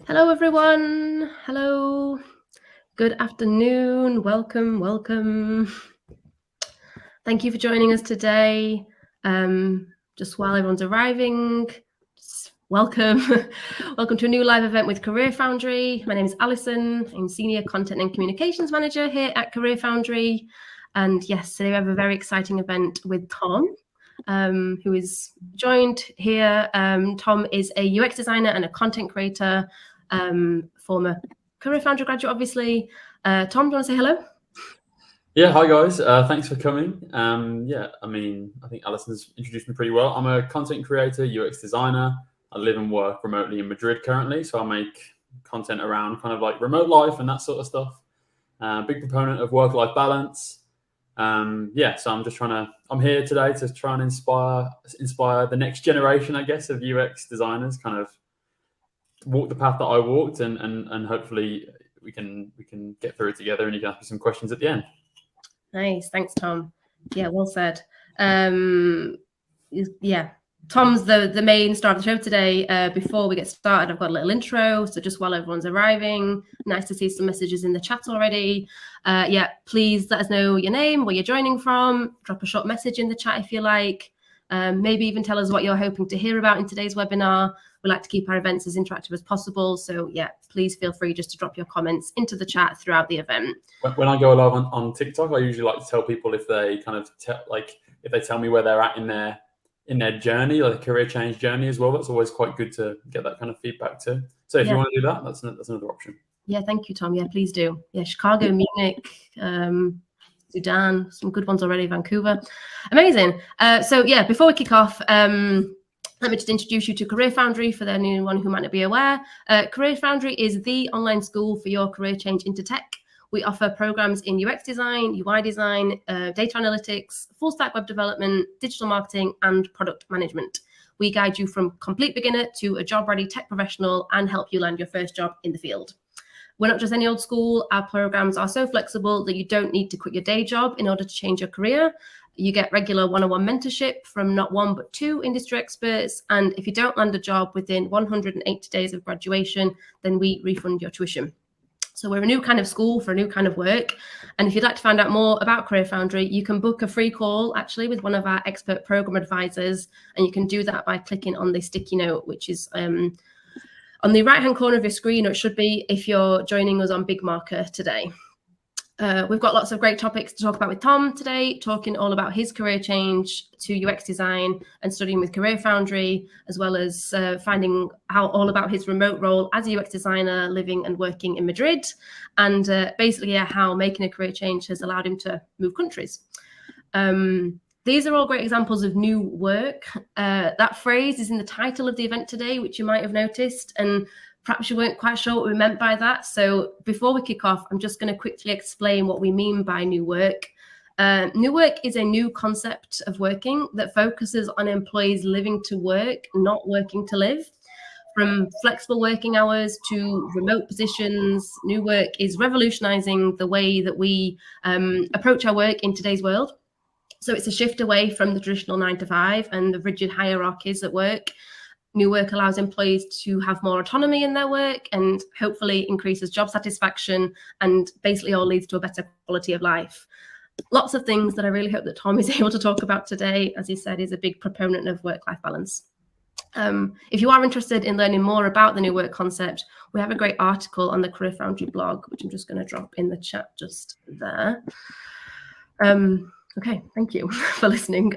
Hello, everyone. Hello. Good afternoon. Welcome. Thank you for joining us today. Just while everyone's arriving, welcome. Welcome to a new live event with CareerFoundry. My name is Alison. I'm Senior Content and Communications Manager here at CareerFoundry. And yes, today we have a very exciting event with Tom, who is joined here. Tom is a UX designer and a content creator, former CareerFoundry graduate, obviously. Tom, do you want to say hello? Yeah, hi guys. Thanks for coming. I think Alison's introduced me pretty well. I'm a content creator, UX designer. I live and work remotely in Madrid currently, so I make content around kind of like remote life and that sort of stuff. Big proponent of work-life balance. So I'm here today to try and inspire the next generation, I guess, of UX designers. Kind of walk the path that I walked, and hopefully we can get through it together, and you can ask me some questions at the end. Nice. Thanks, Tom. Yeah, well said. Tom's the main star of the show today. Before we get started, I've got a little intro. So just while everyone's arriving, nice to see some messages in the chat already. Please let us know your name, where you're joining from. Drop a short message in the chat if you like. Maybe even tell us what you're hoping to hear about in today's webinar. We like to keep our events as interactive as possible. So please feel free just to drop your comments into the chat throughout the event. When I go live on TikTok, I usually like to tell people if they kind of if they tell me where they're at in their journey, like a career change journey as well. That's always quite good to get that kind of feedback too. So if you want to do that, that's another option. Yeah, thank you, Tom. Yeah, please do. Yeah, Chicago, Munich, Sudan, some good ones already, Vancouver. Amazing. Before we kick off, let me just introduce you to CareerFoundry for anyone who might not be aware. CareerFoundry is the online school for your career change into tech. We offer programs in UX design, UI design, data analytics, full stack web development, digital marketing, and product management. We guide you from complete beginner to a job-ready tech professional and help you land your first job in the field. We're not just any old school. Our programs are so flexible that you don't need to quit your day job in order to change your career. You get regular one-on-one mentorship from not one, but two industry experts. And if you don't land a job within 180 days of graduation, then we refund your tuition. So we're a new kind of school for a new kind of work. And if you'd like to find out more about CareerFoundry, you can book a free call actually with one of our expert program advisors. And you can do that by clicking on the sticky note, which is on the right-hand corner of your screen, or it should be if you're joining us on Big Marker today. We've got lots of great topics to talk about with Tom today, talking all about his career change to UX design and studying with CareerFoundry, as well as finding out all about his remote role as a UX designer living and working in Madrid, and how making a career change has allowed him to move countries. These are all great examples of new work. That phrase is in the title of the event today, which you might have noticed, and perhaps you weren't quite sure what we meant by that. So before we kick off, I'm just going to quickly explain what we mean by new work. New work is a new concept of working that focuses on employees living to work, not working to live. From flexible working hours to remote positions, new work is revolutionizing the way that we approach our work in today's world. So it's a shift away from the traditional 9 to 5 and the rigid hierarchies at work. New work allows employees to have more autonomy in their work and hopefully increases job satisfaction and basically all leads to a better quality of life. Lots of things that I really hope that Tom is able to talk about today. As he said, he's a big proponent of work-life balance. If you are interested in learning more about the new work concept, we have a great article on the CareerFoundry blog, which I'm just going to drop in the chat just there. Okay, thank you for listening.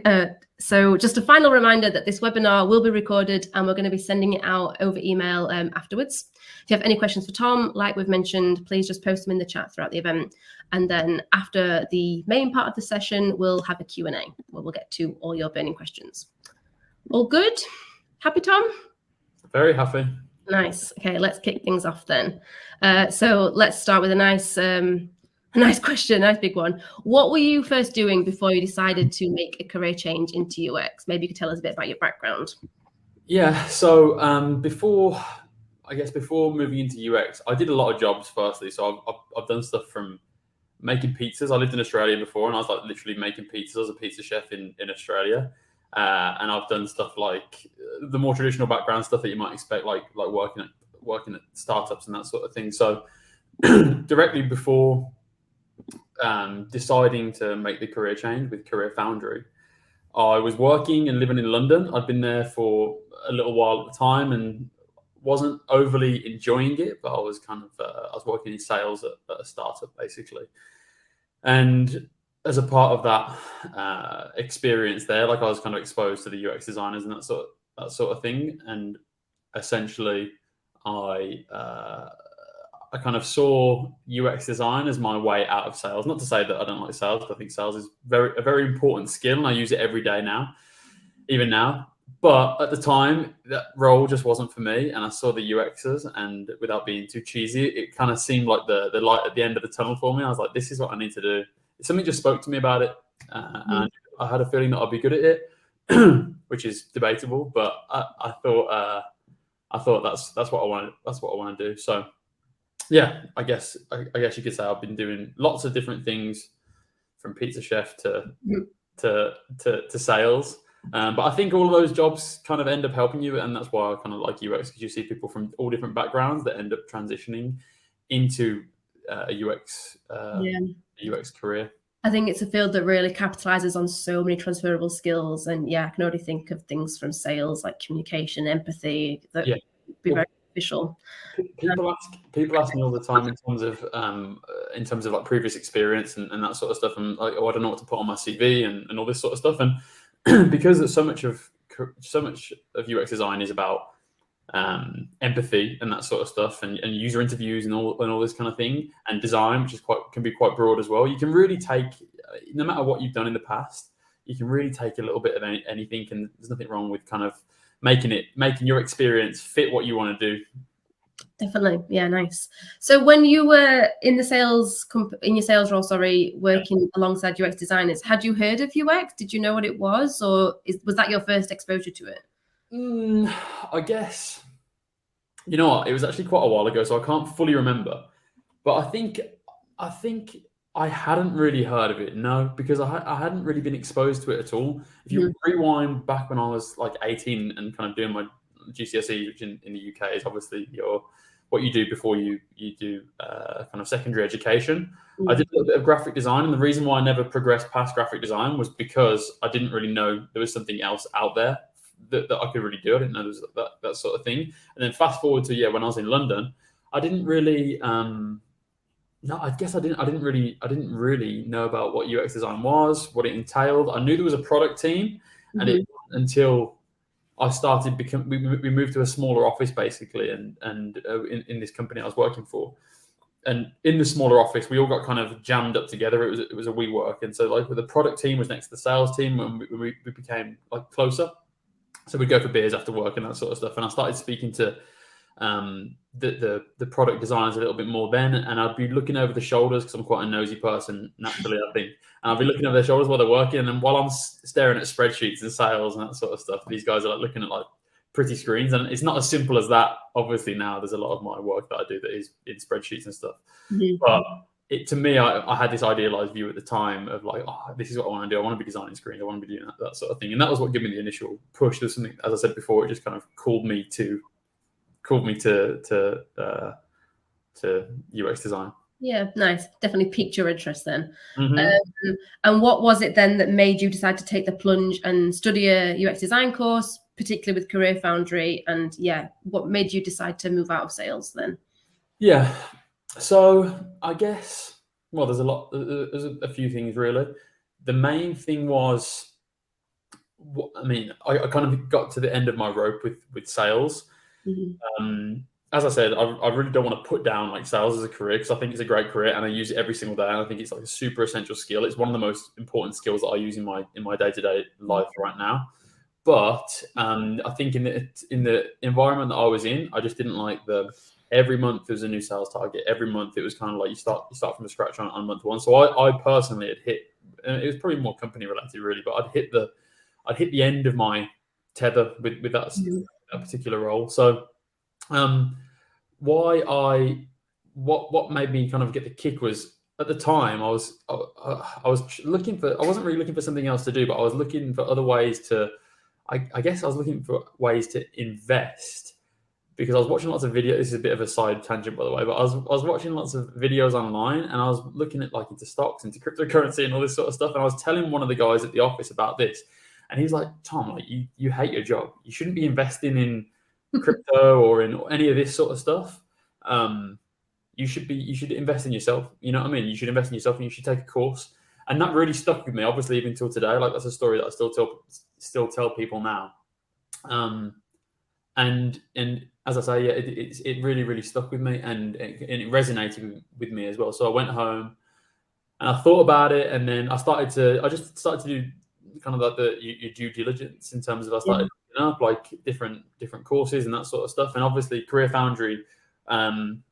So just a final reminder that this webinar will be recorded and we're going to be sending it out over email afterwards. If you have any questions for Tom, like we've mentioned, please just post them in the chat throughout the event. And then after the main part of the session, we'll have a Q&A where we'll get to all your burning questions. All good? Happy, Tom? Very happy. Nice. Okay, let's kick things off then. So let's start with a nice question, nice big one. What were you first doing before you decided to make a career change into UX? Maybe you could tell us a bit about your background. Yeah, so before moving into UX, I did a lot of jobs firstly. So I've done stuff from making pizzas. I lived in Australia before and I was like literally making pizzas. I was a pizza chef in Australia. And I've done stuff like the more traditional background stuff that you might expect, like working working at startups and that sort of thing. So directly before deciding to make the career change with CareerFoundry, I was working and living in London. I'd been there for a little while at the time and wasn't overly enjoying it, but I was kind of I was working in sales at a startup basically. And as a part of that experience there, like I was kind of exposed to the UX designers and that sort of thing. And essentially, I kind of saw UX design as my way out of sales. Not to say that I don't like sales, but I think sales is a very important skill, and I use it every day now, even now. But at the time, that role just wasn't for me, and I saw the UXers, and without being too cheesy, it kind of seemed like the light at the end of the tunnel for me. I was like, this is what I need to do. Something just spoke to me about it, and I had a feeling that I'd be good at it, which is debatable. But I thought that's what I wanted. That's what I want to do. So yeah, I guess you could say I've been doing lots of different things, from pizza chef to sales. But I think all of those jobs kind of end up helping you, and that's why I kind of like UX, because you see people from all different backgrounds that end up transitioning into a UX career. I think it's a field that really capitalizes on so many transferable skills, and I can only think of things from sales like communication, empathy that would be very beneficial. People ask me all the time in terms of like previous experience and that sort of stuff, and like, I don't know what to put on my CV and all this sort of stuff, and because so much of UX design is about empathy and that sort of stuff, and user interviews and all this kind of thing, and design, which can be quite broad as well. You can really take, no matter what you've done in the past, you can really take a little bit of anything, and there's nothing wrong with kind of making your experience fit what you want to do. Definitely. Yeah, nice. So when you were in your sales role, working alongside UX designers, had you heard of UX? Did you know what it was, or was that your first exposure to it? I guess, you know what, it was actually quite a while ago, so I can't fully remember. But I think I hadn't really heard of it, no, because I hadn't really been exposed to it at all. If you rewind back when I was like 18 and kind of doing my GCSE, which in the UK is obviously what you do before you do kind of secondary education. I did a little bit of graphic design, and the reason why I never progressed past graphic design was because I didn't really know there was something else out there that I could really do. I didn't know there was that sort of thing. And then fast forward to when I was in London, I didn't really I didn't really know about what UX design was, what it entailed. I knew there was a product team, and it until I started we moved to a smaller office basically, and in this company I was working for, and in the smaller office we all got kind of jammed up together. It was a WeWork, and so like the product team was next to the sales team, and we became like closer. So we'd go for beers after work and that sort of stuff. And I started speaking to the product designers a little bit more then, and I'd be looking over the shoulders, because I'm quite a nosy person naturally, I think. And I'd be looking over their shoulders while they're working, and then while I'm staring at spreadsheets and sales and that sort of stuff, these guys are like looking at like pretty screens. And it's not as simple as that. Obviously now there's a lot of my work that I do that is in spreadsheets and stuff. But to me, I had this idealized view at the time of like, oh, this is what I want to do. I want to be designing screens. I want to be doing that sort of thing. And that was what gave me the initial push. There's something, as I said before, it just kind of called me to UX design. Yeah, nice. Definitely piqued your interest then. And what was it then that made you decide to take the plunge and study a UX design course, particularly with CareerFoundry? And what made you decide to move out of sales then? Yeah, so I guess, well, there's a few things really. The main thing was, I kind of got to the end of my rope with sales. As I said, I really don't want to put down like sales as a career, because I think it's a great career and I use it every single day. And I think it's like a super essential skill. It's one of the most important skills that I use in my day-to-day life right now. But I think in the environment that I was in, I just didn't like every month there was a new sales target. Every month it was kind of like you start from scratch on month one. So I personally had hit, and it was probably more company related really, but I'd hit the end of my tether with that particular role. So what made me kind of get the kick was, at the time I wasn't really looking for something else to do, but I was looking for other ways to, I guess I was looking for ways to invest, because I was watching lots of videos. This is a bit of a side tangent, by the way, but I was watching lots of videos online, and I was looking at like into stocks, into cryptocurrency, and all this sort of stuff. And I was telling one of the guys at the office about this, and he was like, "Tom, like you hate your job. You shouldn't be investing in crypto or in any of this sort of stuff. You should invest in yourself. You know what I mean? You should invest in yourself, and you should take a course." And that really stuck with me, obviously, even till today. Like, that's a story that I still tell people now. And as I say, yeah, it really, really stuck with me, and it resonated with me as well. So I went home and I thought about it, and then I just started to do kind of like your due diligence in terms of I started looking up like different courses and that sort of stuff. And obviously, CareerFoundry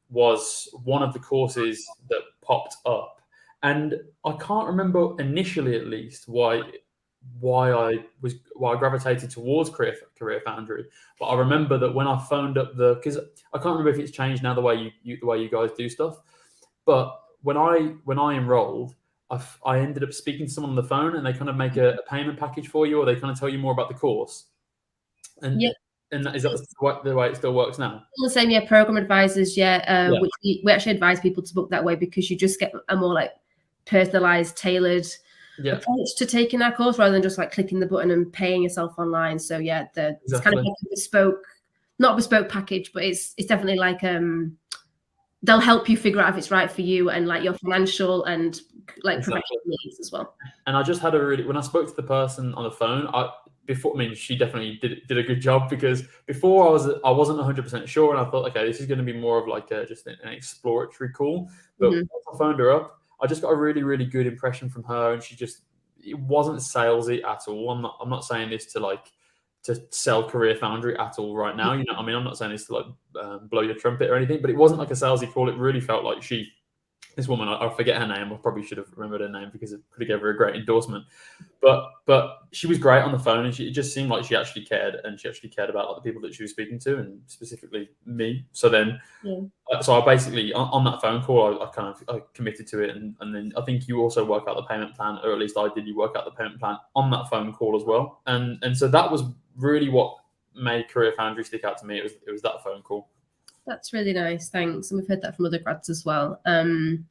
was one of the courses that popped up. And I can't remember initially, at least, why I gravitated towards CareerFoundry. But I remember that when I phoned up because I can't remember if it's changed now the way you guys do stuff. But when I enrolled, I ended up speaking to someone on the phone, and they kind of make a payment package for you, or they kind of tell you more about the course. And is that the way it still works now? The same, yeah. Program advisors, which we actually advise people to book that way, because you just get a more like personalized, tailored approach to taking our course, rather than just like clicking the button and paying yourself online. So yeah, it's kind of like a bespoke, not a bespoke package, but it's definitely like they'll help you figure out if it's right for you and like your financial and like professional needs as well. And I just had when I spoke to the person on the phone, she definitely did a good job, because before I wasn't 100% sure, and I thought, okay, this is going to be more of like just an exploratory call. But once I phoned her up, I just got a really, really good impression from her, and it wasn't salesy at all. I'm not saying this to sell CareerFoundry at all right now. You know, I mean, I'm not saying this to like blow your trumpet or anything, but it wasn't like a salesy call. It really felt like this woman, I forget her name. I probably should have remembered her name, because it could have given her a great endorsement. But she was great on the phone, and it just seemed like she actually cared, and she actually cared about like the people that she was speaking to, and specifically me. So then, so I basically on that phone call, I committed to it, and then I think you also work out the payment plan, or at least I did. You work out the payment plan on that phone call as well, and so that was really what made CareerFoundry stick out to me. It was that phone call. That's really nice, thanks. And we've heard that from other grads as well. And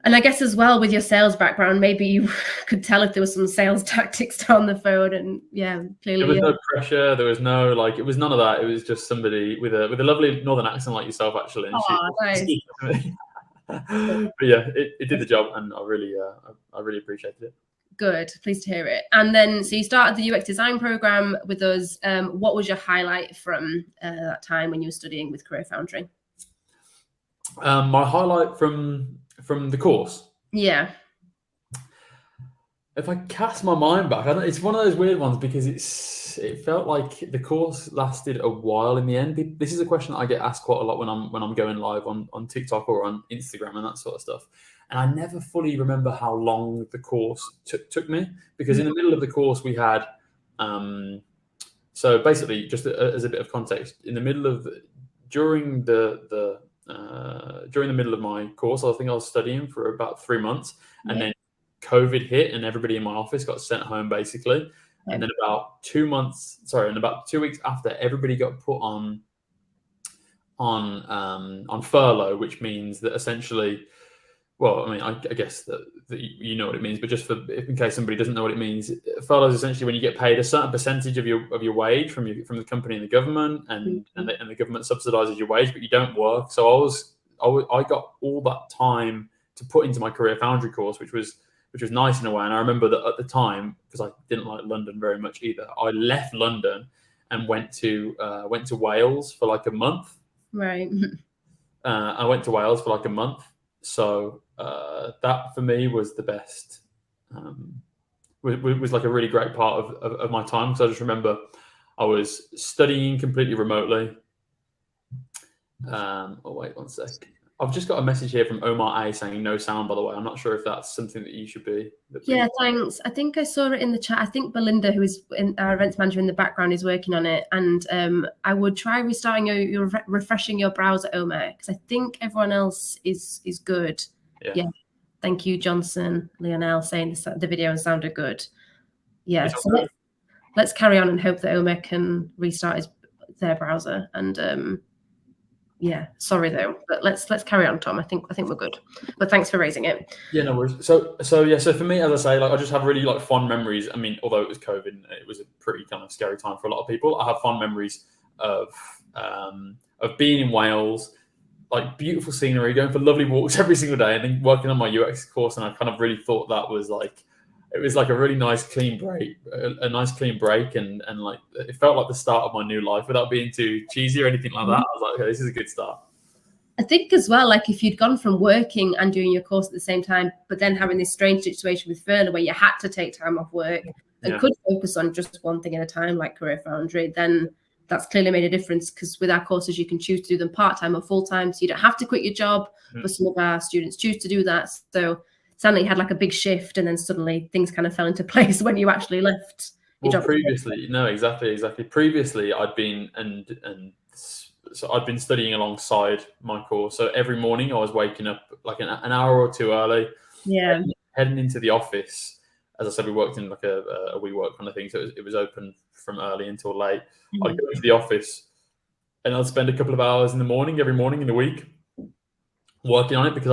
I guess as well, with your sales background, maybe you could tell if there was some sales tactics down the phone. And clearly there was no pressure. There was no it was none of that. It was just somebody with a lovely northern accent like yourself, actually. And nice. But yeah, it did the job, and I really appreciated it. Good, pleased to hear it. And then, so you started the UX design program with us. What was your highlight from that time when you were studying with CareerFoundry? My highlight from the course? Yeah. If I cast my mind back, it's one of those weird ones, because it felt like the course lasted a while in the end. This is a question that I get asked quite a lot when I'm going live on TikTok or on Instagram and that sort of stuff. And I never fully remember how long the course took me, because in the middle of the course we had, so basically, just as a bit of context, during the middle of my course, I think I was studying for about 3 months, and then COVID hit, and everybody in my office got sent home basically. And then about 2 weeks after, everybody got put on furlough, which means that essentially, well, I mean, I guess that you know what it means, but just in case somebody doesn't know what it means, furlough is essentially when you get paid a certain percentage of your wage from the company and the government, and the government subsidizes your wage, but you don't work. So I got all that time to put into my CareerFoundry course, which was nice in a way. And I remember that at the time, because I didn't like London very much either, I left London and went to Wales for like a month. Right. I went to Wales for like a month. So that for me was the best. Was like a really great part of my time, because I just remember I was studying completely remotely. Oh wait, one sec. I've just got a message here from Omar A saying no sound, by the way. I'm not sure if that's something that you should be. Yeah, thanks. I think I saw it in the chat. I think Belinda, who is our events manager in the background, is working on it. And I would try restarting your refreshing your browser, Omar, because I think everyone else is good. Yeah. Thank you, Johnson, Lionel, saying the video and sounded good. Yeah. So let's carry on and hope that Omar can restart their browser. And yeah, sorry though, but let's carry on, Tom. I think we're good. But thanks for raising it. Yeah, no worries. So for me, as I say, like I just have really like fond memories. I mean, although it was COVID, it was a pretty kind of scary time for a lot of people. I have fond memories of being in Wales, like beautiful scenery, going for lovely walks every single day, and then working on my UX course. And I kind of really thought that was like, it was like a really nice clean break, a nice clean break, and like it felt like the start of my new life without being too cheesy or anything like that. I was like, okay, this is a good start. I think as well, like if you'd gone from working and doing your course at the same time, but then having this strange situation with furlough where you had to take time off work and could focus on just one thing at a time, like CareerFoundry, then that's clearly made a difference, because with our courses, you can choose to do them part-time or full-time. So you don't have to quit your job, but some of our students choose to do that. So it sounded like you had like a big shift, and then suddenly things kind of fell into place when you actually left your job. Previously, no, exactly. Previously, I'd been so I'd been studying alongside my course. So every morning I was waking up like an hour or two early, heading into the office. As I said, we worked in like a WeWork kind of thing, so it was open from early until late. I'd go into the office and I'd spend a couple of hours in the morning, every morning in the week, working on it, because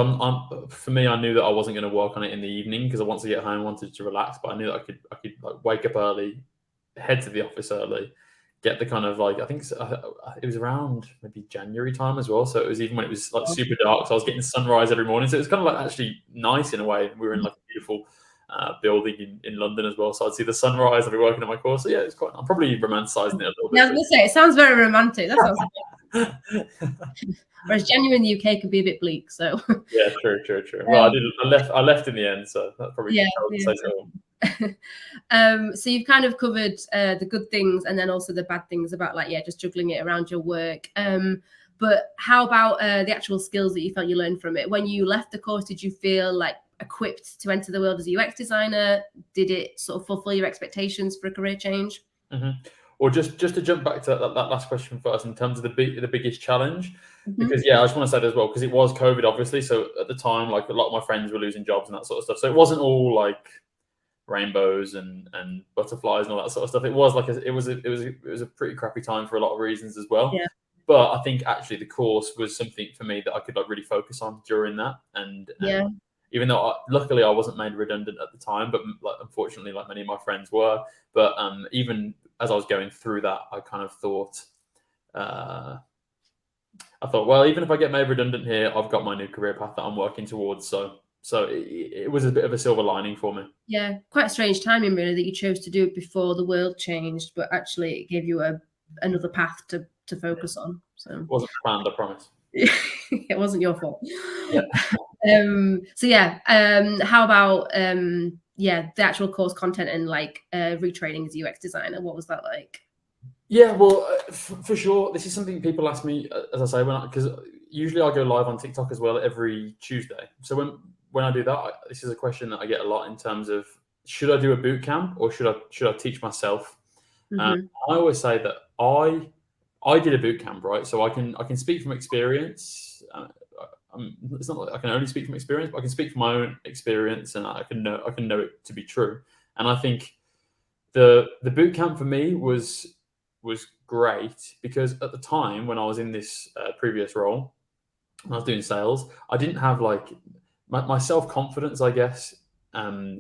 for me, I knew that I wasn't going to work on it in the evening, because I wanted to get home, wanted to relax, but I knew that I could like wake up early, head to the office early, get the kind of like, I think it was around maybe January time as well. So it was even when it was like super dark. So I was getting sunrise every morning. So it was kind of like actually nice in a way. We were in like a beautiful building in London as well. So I'd see the sunrise. I'd be working on my course. So yeah, it's quite, I'm probably romanticizing it a little bit. Yeah, I was going to say, it sounds very romantic. That sounds whereas January in the UK can be a bit bleak. So yeah, true. Well, I left in the end. So that probably says it all. So you've kind of covered the good things and then also the bad things about like just juggling it around your work, but how about the actual skills that you felt you learned from it? When you left the course, did you feel like equipped to enter the world as a UX designer? Did it sort of fulfill your expectations for a career change? Or just to jump back to that last question first, in terms of the biggest challenge, because I just want to say that as well, because it was COVID obviously, so at the time like a lot of my friends were losing jobs and that sort of stuff, so it wasn't all like rainbows and butterflies and all that sort of stuff. It was like it was a pretty crappy time for a lot of reasons as well. But I think actually the course was something for me that I could like really focus on during that, and even though luckily I wasn't made redundant at the time, but like unfortunately like many of my friends were, but even as I was going through that, I kind of thought well, even if I get made redundant here, I've got my new career path that I'm working towards. So it was a bit of a silver lining for me. Yeah, quite a strange timing really, that you chose to do it before the world changed, but actually it gave you another path to focus on. So it wasn't planned, I promise. It wasn't your fault. How about the actual course content and like retraining as a UX designer? What was that like? Yeah, well, for sure. This is something people ask me, as I say, because usually I go live on TikTok as well every Tuesday. So when I do that, this is a question that I get a lot in terms of, should I do a boot camp or should I teach myself? I always say that I did a boot camp, right? So I can speak from experience. It's not like I can only speak from experience, but I can speak from my own experience, and I can know it to be true. And I think the boot camp for me was great, because at the time when I was in this previous role, when I was doing sales, I didn't have like my self-confidence, I guess,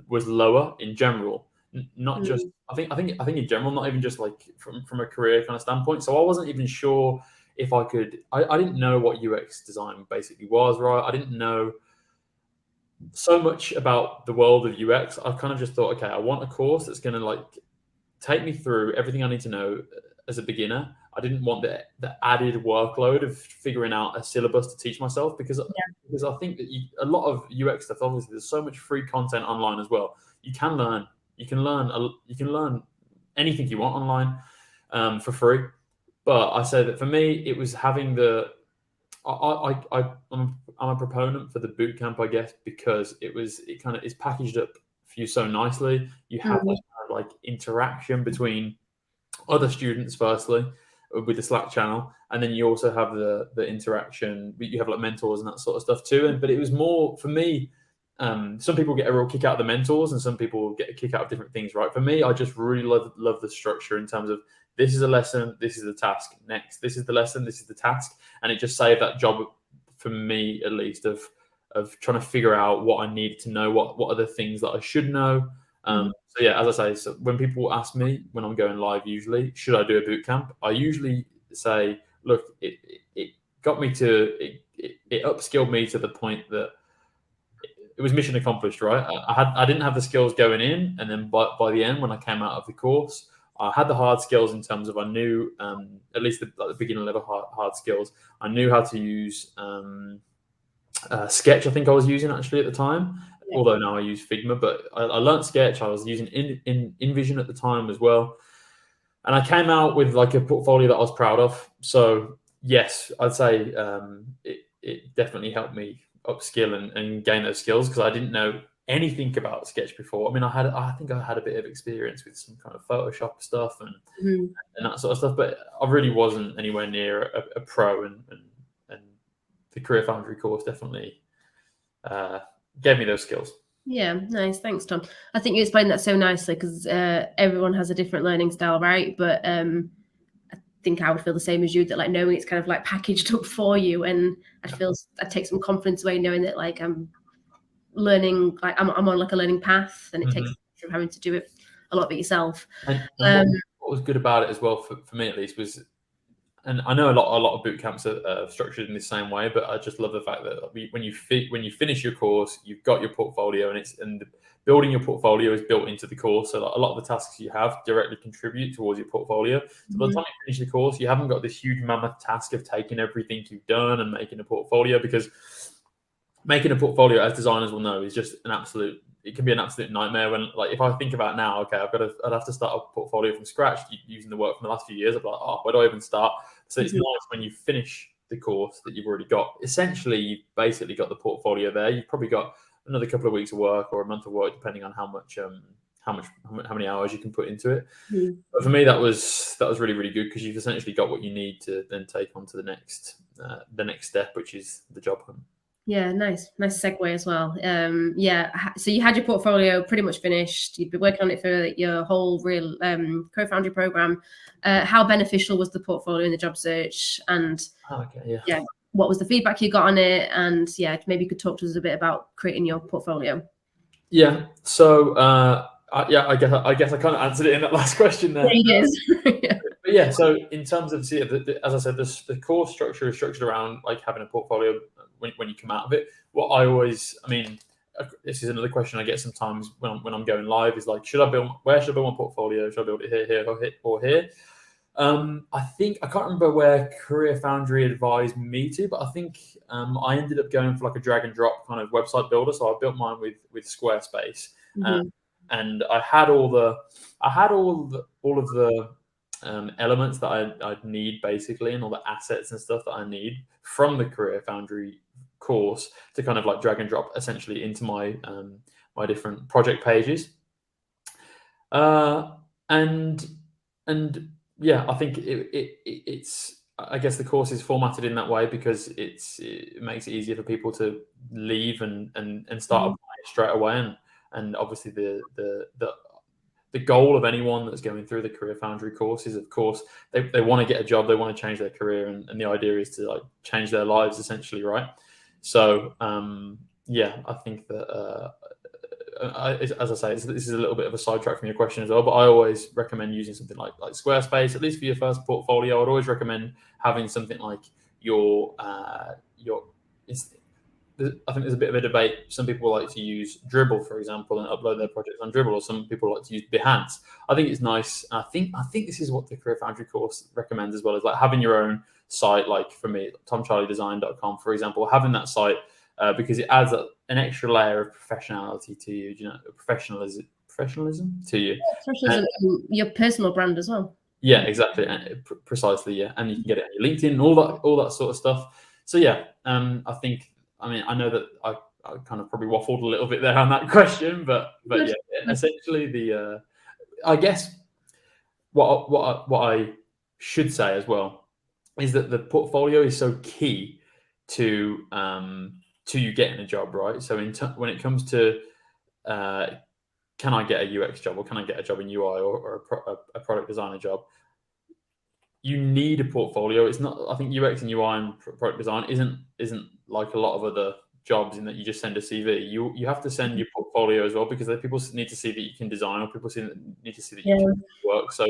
was lower in general. Not just I think in general, not even just like from a career kind of standpoint. So I wasn't even sure if I could. I didn't know what UX design basically was, right? I didn't know so much about the world of UX. I kind of just thought, okay, I want a course that's going to like take me through everything I need to know as a beginner. I didn't want the added workload of figuring out a syllabus to teach myself, because I think that a lot of UX stuff, obviously there's so much free content online as well. You can learn anything you want online for free. But I say that for me, it was having I'm a proponent for the boot camp, I guess, because it kind of is packaged up for you so nicely. You have like interaction between other students, firstly, with the Slack channel, and then you also have the interaction. You have like mentors and that sort of stuff too. But it was more for me. Some people get a real kick out of the mentors, and some people get a kick out of different things, right? For me, I just really love the structure in terms of this is a lesson, this is the task. Next, this is the lesson, this is the task, and it just saved that job for me, at least, of trying to figure out what I needed to know, what are the things that I should know. So yeah, as I say, so when people ask me when I'm going live, usually, should I do a boot camp? I usually say, look, it got me to it upskilled me to the point that it was mission accomplished, right? I didn't have the skills going in, and then by the end, when I came out of the course, I had the hard skills in terms of I knew at least the beginner level hard skills. I knew how to use Sketch. I think I was using actually at the time, although now I use Figma. But I learned Sketch. I was using InVision at the time as well, and I came out with like a portfolio that I was proud of. So yes, I'd say it definitely helped me upskill and gain those skills, because I didn't know anything about Sketch before. I mean, I think I had a bit of experience with some kind of Photoshop stuff and that sort of stuff, but I really wasn't anywhere near a pro. And the CareerFoundry course definitely gave me those skills. Yeah, nice. Thanks, Tom. I think you explained that so nicely, because everyone has a different learning style, right? But I think I would feel the same as you, that like knowing it's kind of like packaged up for you, and I'd take some confidence away knowing that like I'm learning, like I'm on like a learning path, and it takes from having to do it a lot of it yourself. And what was good about it as well for me, at least, was, and I know a lot of boot camps are structured in the same way, but I just love the fact that when you finish your course, you've got your portfolio, and building your portfolio is built into the course. So a lot of the tasks you have directly contribute towards your portfolio. So by the time you finish the course, you haven't got this huge mammoth task of taking everything you've done and making a portfolio, because making a portfolio, as designers will know, is just it can be an absolute nightmare. When, like, if I think about now, okay, I'd have to start a portfolio from scratch using the work from the last few years. I'd be like, oh, where do I even start? So it's nice when you finish the course that you've already got. Essentially, you've basically got the portfolio there. You've probably got another couple of weeks of work or a month of work, depending on how many hours you can put into it. But for me, that was really, really good, because you've essentially got what you need to then take on to the next step, which is the job hunt. Yeah, nice segue as well. So you had your portfolio pretty much finished. You'd been working on it for your whole real CareerFoundry program. How beneficial was the portfolio in the job search? And what was the feedback you got on it? And maybe you could talk to us a bit about creating your portfolio. Yeah. So I guess I kind of answered it in that last question there. Yeah, it is. But yeah, so in terms of, as I said, the course structure is structured around like having a portfolio when you come out of it. This is another question I get sometimes when I'm going live, is like, where should I build my portfolio? Should I build it here, or here? I think, I can't remember where CareerFoundry advised me to, but I think I ended up going for like a drag and drop kind of website builder. So I built mine with Squarespace, and I had all of the elements that I'd need, basically, and all the assets and stuff that I need from the CareerFoundry course to kind of like drag and drop essentially into my my different project pages. And yeah, I think it's I guess the course is formatted in that way because it makes it easier for people to leave and start applying straight away. And obviously the goal of anyone that's going through the CareerFoundry course is, of course, they want to get a job, they want to change their career, and the idea is to like change their lives essentially, right? So I think that as I say, this is a little bit of a sidetrack from your question as well, but I always recommend using something like Squarespace, at least for your first portfolio. I'd always recommend having something like I think there's a bit of a debate. Some people like to use Dribble, for example, and upload their projects on Dribble, or some people like to use Behance. I think it's nice. I think this is what the CareerFoundry course recommends as well, is like having your own site. Like for me, tomcharliedesign.com, for example, having that site because it adds an extra layer of professionality to you. You know, professionalism to you. Professionalism, your personal brand as well. Yeah, exactly, precisely. Yeah, and you can get it on your LinkedIn, all that sort of stuff. So yeah, I think. I mean, I know that I kind of probably waffled a little bit there on that question, but yeah, essentially I guess what I should say as well is that the portfolio is so key to you getting a job, right? So when it comes to can I get a UX job, or can I get a job in UI or a product designer job? you need a portfolio. It's not. I think UX and UI and product design isn't like a lot of other jobs in that you just send a CV. You have to send your portfolio as well, because people need to see that you can design, or people need to see that you can work. So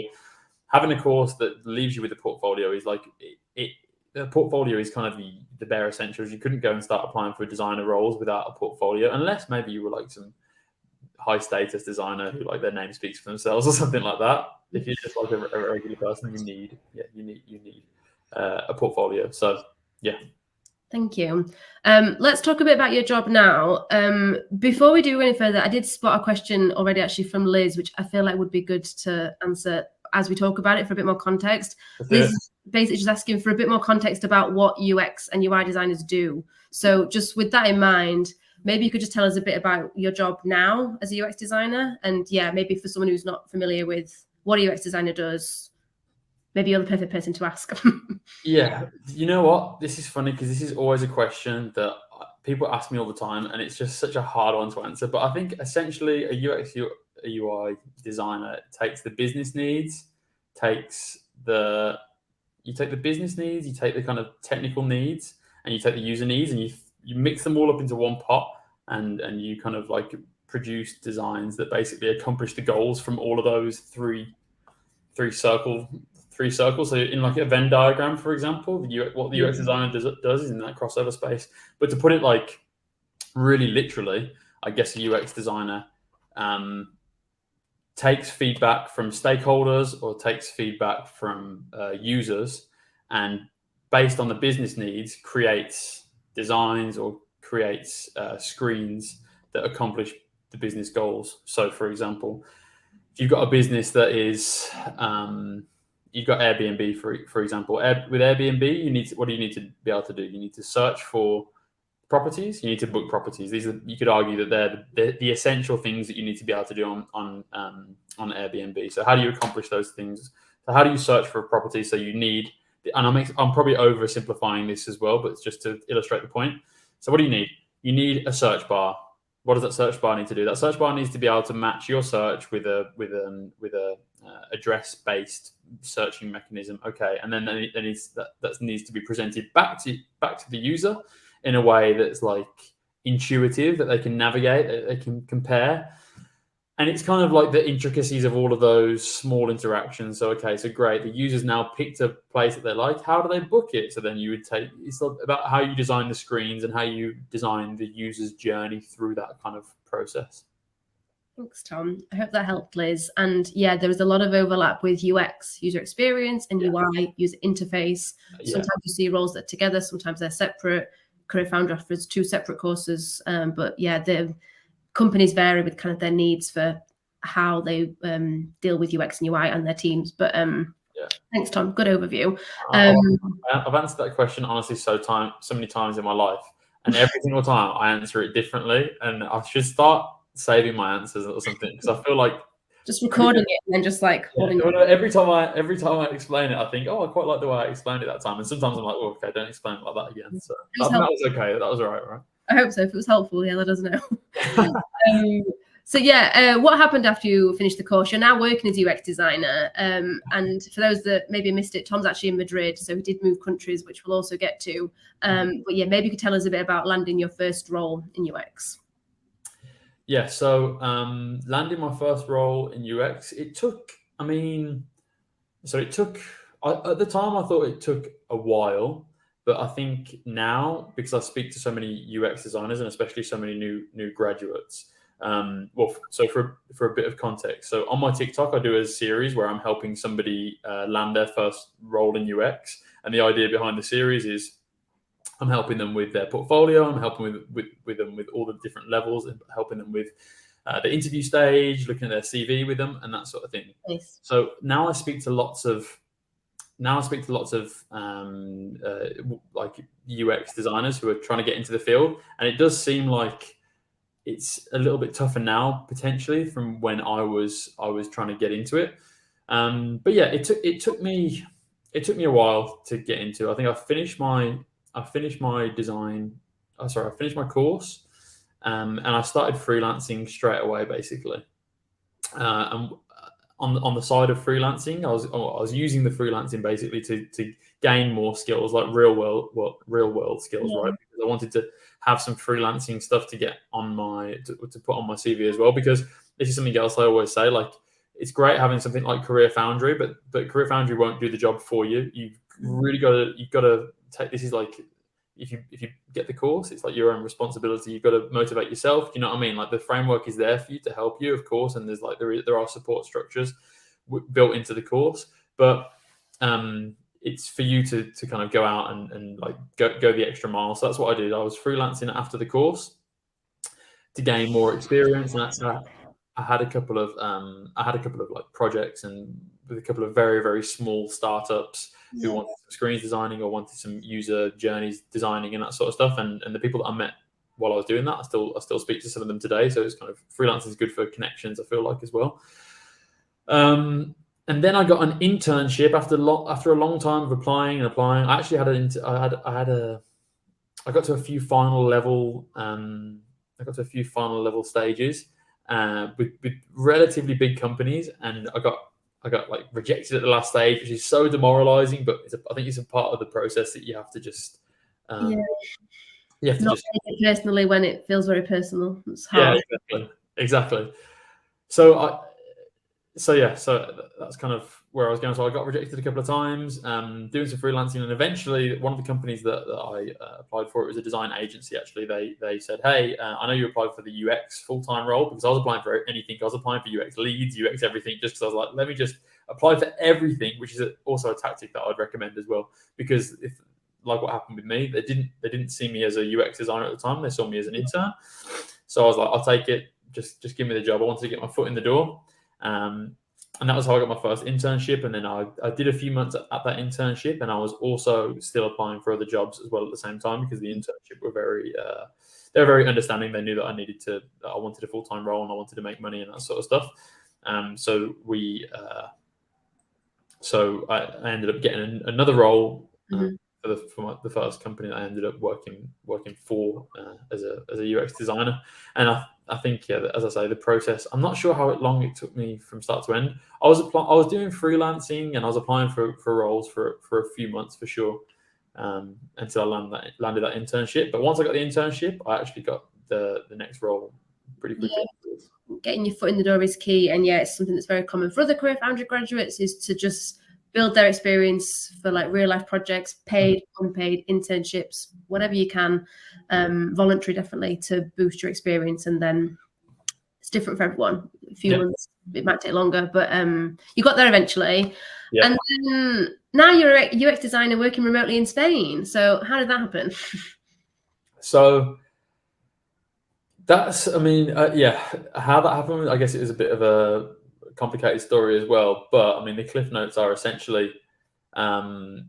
having a course that leaves you with a portfolio is like the portfolio is kind of the bare essentials. You couldn't go and start applying for designer roles without a portfolio, unless maybe you were like some high status designer who like their name speaks for themselves or something like that. If you're just like a regular person, you need a portfolio. So yeah. Thank you. Let's talk a bit about your job now. Before we do any further, I did spot a question already actually from Liz, which I feel like would be good to answer as we talk about it for a bit more context. Liz is basically just asking for a bit more context about what UX and UI designers do. So just with that in mind, maybe you could just tell us a bit about your job now as a UX designer. And yeah, maybe for someone who's not familiar with what a UX designer does, maybe you're the perfect person to ask. Yeah, you know what? This is funny because this is always a question that people ask me all the time, and it's just such a hard one to answer. But I think essentially a UX a UI designer takes the business needs, you take the business needs, you take the kind of technical needs, and you take the user needs, and you mix them all up into one pot, and you kind of like produce designs that basically accomplish the goals from all of those three circles. So in like a Venn diagram, for example, what the UX designer does is in that crossover space. But to put it like really literally, I guess a UX designer takes feedback from stakeholders or takes feedback from users, and based on the business needs, creates designs or creates screens that accomplish the business goals. So, for example, if you've got a business that is you've got Airbnb, for example. With Airbnb, what do you need to be able to do? You need to search for properties. You need to book properties. You could argue that they're the essential things that you need to be able to do on Airbnb. So how do you accomplish those things? So how do you search for a property? So you need, and I'm probably oversimplifying this as well, but it's just to illustrate the point. So what do you need? You need a search bar. What does that search bar need to do? That search bar needs to be able to match your search with a address-based searching mechanism. Okay, and then that needs to be presented back to the user in a way that's like intuitive, that they can navigate, that they can compare. And it's kind of like the intricacies of all of those small interactions. So, okay, so great. The user's now picked a place that they like. How do they book it? So then you would it's about how you design the screens and how you design the user's journey through that kind of process. Thanks, Tom. I hope that helped, Liz. And yeah, there is a lot of overlap with UX, user experience, and UI, user interface. Sometimes you see roles that are together, sometimes they're separate. CareerFoundry offers 2 separate courses, but yeah, the companies vary with kind of their needs for how they deal with UX and UI and their teams. But thanks, Tom. Good overview. I've answered that question honestly so many times in my life, and every single time I answer it differently. And I should start saving my answers or something, because I feel like just recording it and then just like holding it. Every time I explain it, I think, oh, I quite like the way I explained it that time. And sometimes I'm like, oh, okay, don't explain it like that again. So that was okay. That was all right, right? I hope so. If it was helpful, yeah, let us know. So yeah, what happened after you finished the course? You're now working as UX designer. And for those that maybe missed it, Tom's actually in Madrid, so he did move countries, which we'll also get to. But yeah, maybe you could tell us a bit about landing your first role in UX. Yeah, so landing my first role in UX, at the time I thought it took a while, but I think now, because I speak to so many UX designers and especially so many new graduates, so for a bit of context, so on my TikTok, I do a series where I'm helping somebody land their first role in UX, and the idea behind the series is I'm helping them with their portfolio. I'm helping with them with all the different levels, and helping them with the interview stage, looking at their CV with them, and that sort of thing. Nice. So now I speak to lots of like UX designers who are trying to get into the field, and it does seem like it's a little bit tougher now potentially from when I was trying to get into it. But yeah, it took me a while to get into. I think I finished my course, and I started freelancing straight away, basically. And on the side of freelancing. I was using the freelancing basically to gain more skills, like real world skills, right? Because I wanted to have some freelancing stuff to get on to put on my CV as well. Because this is something else I always say, like, it's great having something like CareerFoundry, but CareerFoundry won't do the job for you. You've really got to take, this is like, if you get the course, it's like your own responsibility. You've got to motivate yourself. You know what I mean? Like, the framework is there for you to help you, of course, and there's like there are support structures built into the course, but it's for you to kind of go out and like go the extra mile. So that's what I did. I was freelancing after the course to gain more experience, and that's how I had a couple of like projects, and with a couple of very, very small startups who wanted some screens designing or wanted some user journeys designing and that sort of stuff. And the people that I met while I was doing that, I still speak to some of them today. So it's kind of, freelancing is good for connections, I feel like, as well. And then I got an internship after a long time of applying. I actually I got to a few final level stages with relatively big companies, and I got like rejected at the last stage, which is so demoralizing. But I think it's a part of the process that you have to just you have to not just take it personally when it feels very personal. It's hard. Yeah, exactly. So that's kind of where I was going. So I got rejected a couple of times, doing some freelancing, and eventually one of the companies that I applied for, it was a design agency. Actually, they said, "Hey, I know you applied for the UX full-time role," because I was applying for anything. I was applying for UX leads, UX everything, just because I was like, let me just apply for everything, which is also a tactic that I'd recommend as well. Because if, like what happened with me, they didn't see me as a UX designer at the time. They saw me as an intern. So I was like, I'll take it. Just give me the job. I wanted to get my foot in the door. And that was how I got my first internship. And then I did a few months at that internship, and I was also still applying for other jobs as well at the same time, because the internship were they were very understanding. They knew that I wanted a full-time role and I wanted to make money and that sort of stuff. So I ended up getting another role for the first company that I ended up working for as a UX designer. And I think, as I say, the process, I'm not sure how long it took me from start to end. I was doing freelancing, and I was applying for roles for a few months for sure, until I landed that internship. But once I got the internship, I actually got the next role pretty quickly. Yeah. Getting your foot in the door is key, and it's something that's very common for other CareerFoundry graduates, is to just build their experience for like real life projects, paid, unpaid internships, whatever you can, voluntary definitely, to boost your experience. And then it's different for everyone. A few months, it might take longer, but you got there eventually. Yeah. And then now you're a UX designer working remotely in Spain. So how did that happen? So that's, how that happened, I guess it was a bit of a complicated story as well. But I mean, the cliff notes are essentially, I've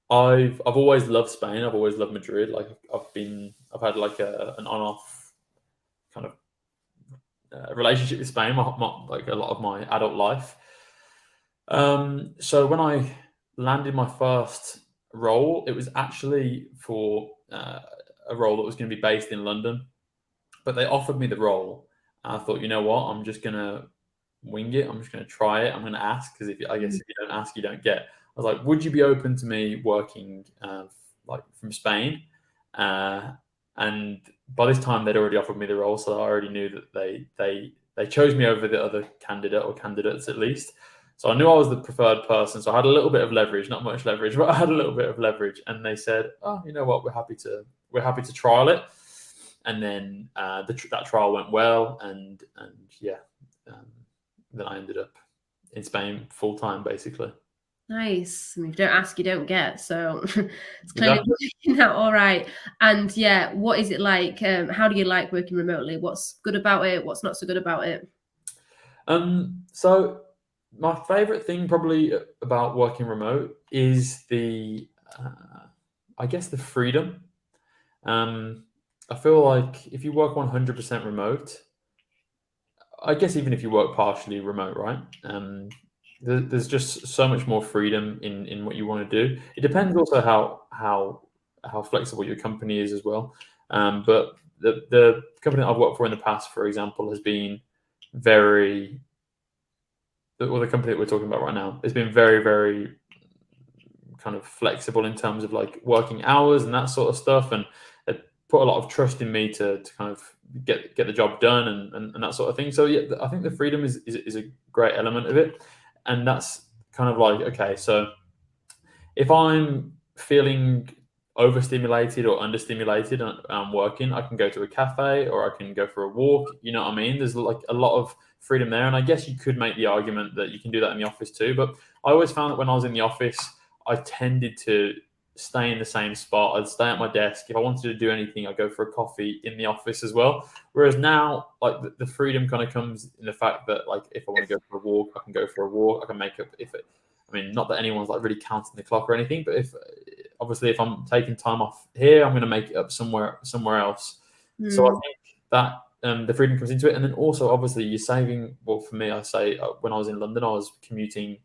always loved Spain. I've always loved Madrid. Like I've had like an on-off kind of relationship with Spain, like a lot of my adult life. So when I landed my first role, it was actually for a role that was going to be based in London, but they offered me the role. And I thought, you know what, I'm just going to wing it. I'm just going to try it. I'm going to ask, because if you don't ask, you don't get. I was like, would you be open to me working like from Spain? And by this time, they'd already offered me the role, so I already knew that they chose me over the other candidate, or candidates at least. So I knew I was the preferred person. So I had a little bit of leverage, not much leverage, but I had a little bit of leverage. And they said, "Oh, you know what? We're happy to trial it." And then that trial went well, and then I ended up in Spain full time, basically. Nice. I mean, if you don't ask, you don't get. So it's clearly working out all right. And what is it like? How do you like working remotely? What's good about it? What's not so good about it? So my favorite thing probably about working remote is I guess the freedom. I feel like if you work 100% remote, I guess even if you work partially remote, right? There's just so much more freedom in what you want to do. It depends also how flexible your company is as well. But the company that I've worked for in the past, for example, has been very the company that we're talking about right now has been very, very kind of flexible in terms of like working hours and that sort of stuff, and they put a lot of trust in me to kind of get the job done and that sort of thing. So yeah, I think the freedom is a great element of it, and that's kind of like, okay, so if I'm feeling overstimulated or understimulated and I'm working, I can go to a cafe or I can go for a walk. You know what I mean? There's like a lot of freedom there. And I guess you could make the argument that you can do that in the office too. But I always found that when I was in the office, I tended to stay in the same spot. I'd stay at my desk. If I wanted to do anything, I'd go for a coffee in the office as well. Whereas now, like the freedom kind of comes in the fact that like if I want to go for a walk, I can go for a walk. I can make up I mean, not that anyone's like really counting the clock or anything, but if I'm taking time off here, I'm going to make it up somewhere else. So I think that the freedom comes into it, and then also obviously you're saving. Well, for me, I say when I was in London, I was commuting,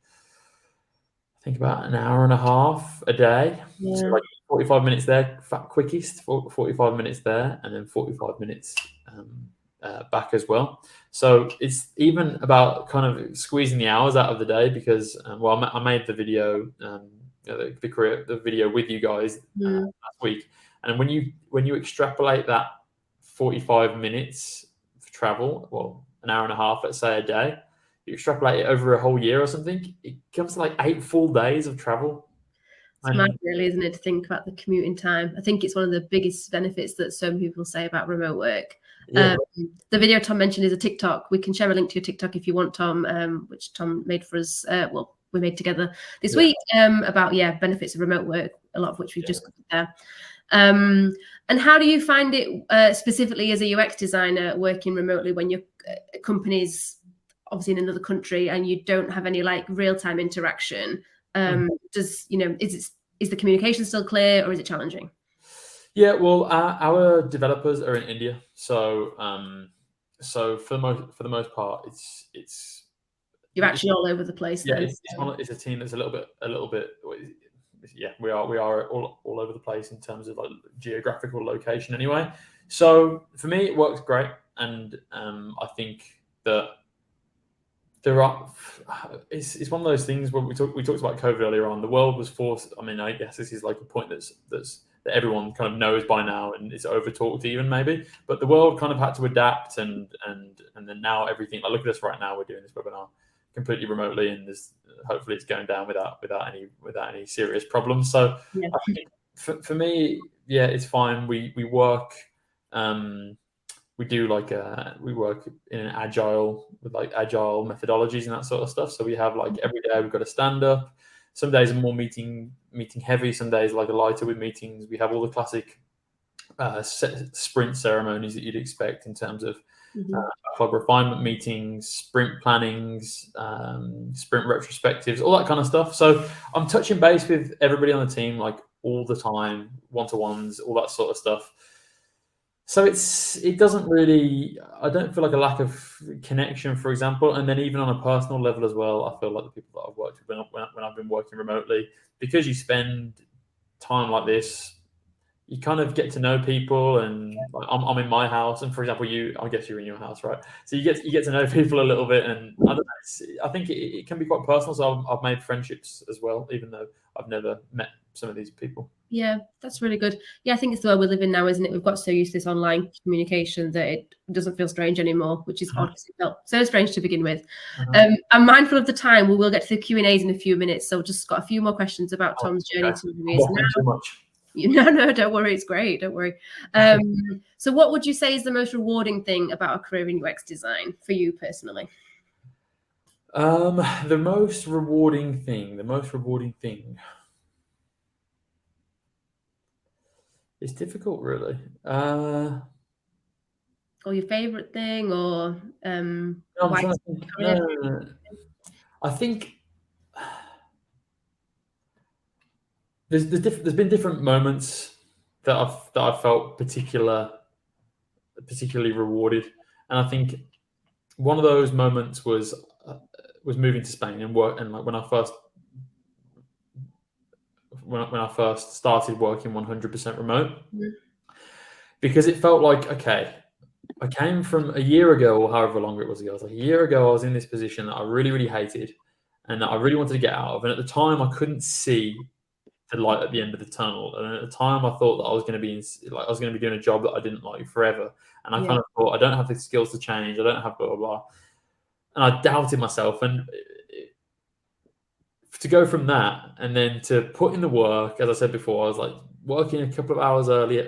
I think about an hour and a half a day. Yeah. So like 45 minutes there, quickest, 45 minutes there, and then 45 minutes back as well. So it's even about kind of squeezing the hours out of the day because, I made the video, the video with you guys last week, and when you extrapolate that 45 minutes for travel, well, an hour and a half, let's say a day, you extrapolate it over a whole year or something, it comes to like 8 full days of travel. It's mad, really, isn't it, to think about the commuting time? I think it's one of the biggest benefits that so many people say about remote work. Yeah. The video Tom mentioned is a TikTok. We can share a link to your TikTok if you want, Tom, which Tom made for us. We made together this week about benefits of remote work, a lot of which we've just covered there. And how do you find it specifically as a UX designer working remotely when your company's obviously in another country and you don't have any like real-time interaction? Is the communication still clear or is it challenging? Yeah, well, our developers are in India, so for the most part, it's you're actually all over the place. Yeah, then. It's a team that's a little bit. Yeah, we are all over the place in terms of like geographical location. Anyway, so for me, it works great, and I think that there are. It's one of those things where we talked about COVID earlier on. The world was forced. I mean, I guess this is like a point that everyone kind of knows by now, and it's over talked even maybe. But the world kind of had to adapt, and then now everything. Like, look at us right now. We're doing this webinar completely remotely, and hopefully it's going down without any serious problems. So I think for me, yeah, it's fine. We work. We do we work in an agile with like agile methodologies and that sort of stuff. So we have like every day we've got a stand up. Some days are more meeting heavy. Some days like a lighter with meetings. We have all the classic sprint ceremonies that you'd expect in terms of backlog refinement meetings, sprint plannings, sprint retrospectives, all that kind of stuff. So I'm touching base with everybody on the team like all the time, one-to-ones, all that sort of stuff. So it doesn't really, I don't feel like a lack of connection, for example. And then even on a personal level as well, I feel like the people that I've worked with when I've been working remotely, because you spend time like this, you kind of get to know people. And like, I'm in my house, and for example, I guess you're in your house, right? So you get to know people a little bit, and I don't know. I think it can be quite personal. So I've made friendships as well, even though I've never met some of these people. Yeah, that's really good. Yeah, I think it's the world we live in now, isn't it? We've got so used to this online communication that it doesn't feel strange anymore, which is odd because it felt so strange to begin with. I'm mindful of the time. We will get to the Q&As in a few minutes, so just got a few more questions about Tom's journey to too much. No, don't worry. It's great. Don't worry. So what would you say is the most rewarding thing about a career in UX design for you personally? The most rewarding thing. It's difficult, really. Or your favorite thing, or I think there's been different moments that I've felt particularly rewarded, and I think one of those moments was moving to Spain and work, and like when I first started working 100% remote, because it felt like, okay, I came from a year ago, or however long it was ago. It was like a year ago, I was in this position that I really, really hated and that I really wanted to get out of. And at the time, I couldn't see the light at the end of the tunnel. And at the time, I thought that I was going to be I was going to be doing a job that I didn't like forever. And I kind of thought, I don't have the skills to change. I don't have blah, blah, blah. And I doubted myself. And to go from that and then to put in the work, as I said before, I was like working a couple of hours early.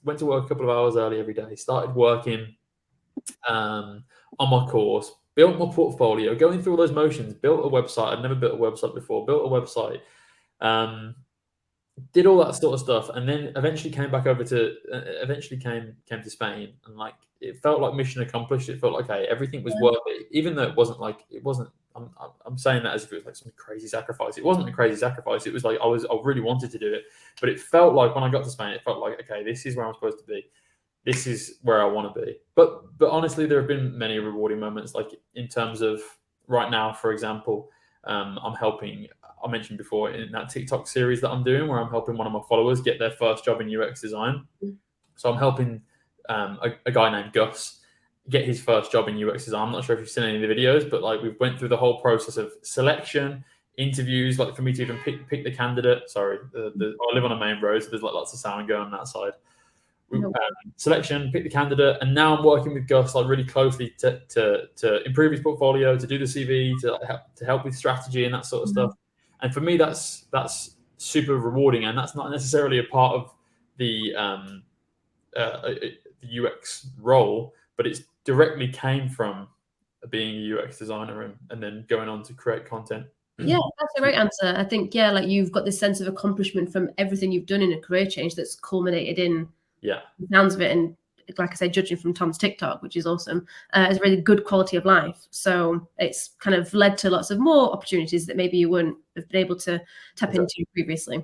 Went to work a couple of hours early every day. Started working on my course, built my portfolio, going through all those motions, built a website. I'd never built a website before, built a website, did all that sort of stuff. And then eventually came to Spain. And like, it felt like mission accomplished. It felt like, hey, everything was worth it, even though it wasn't, I'm saying that as if it was like some crazy sacrifice. It wasn't a crazy sacrifice. It was like, I really wanted to do it, but it felt like when I got to Spain, it felt like, okay, this is where I'm supposed to be. This is where I want to be. But honestly, there have been many rewarding moments, like in terms of right now, for example, I'm helping, I mentioned before in that TikTok series that I'm doing, where I'm helping one of my followers get their first job in UX design. So I'm helping a guy named Gus get his first job in UX design. I'm not sure if you've seen any of the videos, but like we went through the whole process of selection, interviews, like for me to even pick the candidate. Sorry, I live on a main road, so there's like lots of sound going on that side. Selection, pick the candidate, and now I'm working with Gus like really closely to improve his portfolio, to do the CV, to help with strategy and that sort of stuff. And for me, that's super rewarding, and that's not necessarily a part of the UX role, but it's directly came from being a UX designer and then going on to create content. Yeah, that's a great answer. I think, like you've got this sense of accomplishment from everything you've done in a career change that's culminated in the sounds of it. And like I said, judging from Tom's TikTok, which is awesome, it's a really good quality of life. So it's kind of led to lots of more opportunities that maybe you wouldn't have been able to tap into previously.